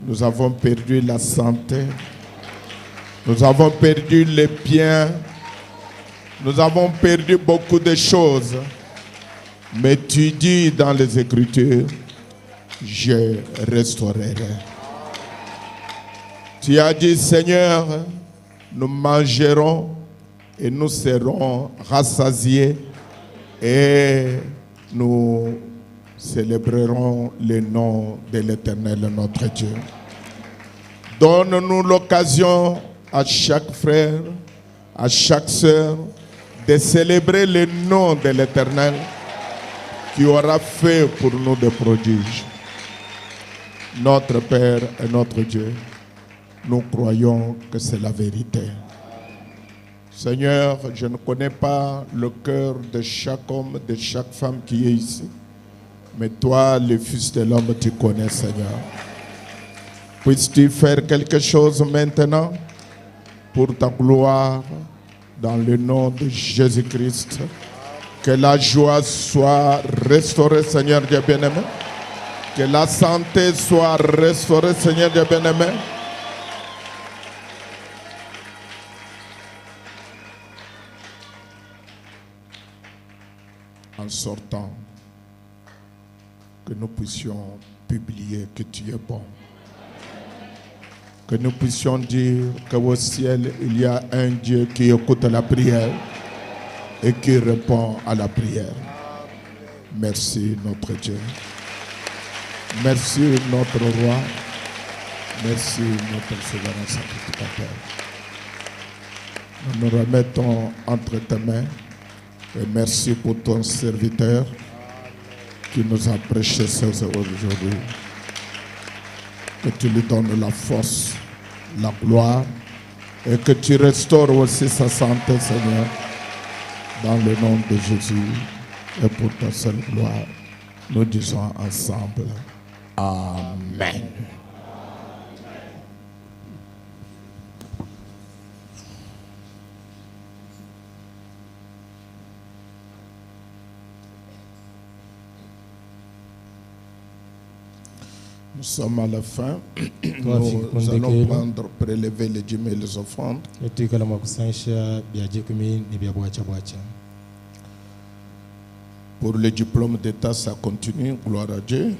nous avons perdu la santé, Nous avons perdu les biens. Nous avons perdu beaucoup de choses. Mais tu dis dans les Écritures, je restaurerai. Tu as dit, Seigneur, nous mangerons et nous serons rassasiés et nous célébrerons le nom de l'Éternel, notre Dieu. Donne-nous l'occasion à chaque frère, à chaque sœur, de célébrer le nom de l'Éternel qui aura fait pour nous des prodiges. Notre Père et notre Dieu, nous croyons que c'est la vérité. Seigneur, je ne connais pas le cœur de chaque homme, de chaque femme qui est ici. Mais toi, le Fils de l'homme, tu connais, Seigneur. Puisses-tu faire quelque chose maintenant pour ta gloire dans le nom de Jésus-Christ. Que la joie soit restaurée, Seigneur Dieu bien-aimé. Que la santé soit restaurée, Seigneur Dieu bien-aimé. En sortant, que nous puissions publier que tu es bon. Que nous puissions dire qu'au ciel, il y a un Dieu qui écoute la prière et qui répond à la prière. Merci notre Dieu. Merci notre roi. Merci notre souverain sacrificateur. Nous nous remettons entre tes mains et merci pour ton serviteur qui nous a prêché aujourd'hui. Que tu lui donnes la force, la gloire et que tu restaures aussi sa santé, Seigneur, dans le nom de Jésus et pour ta seule gloire. Nous disons ensemble Amen. Nous sommes à la fin. Nous allons prélever les dîmes et les offrandes. Pour le diplôme d'État, ça continue. Gloire à Dieu.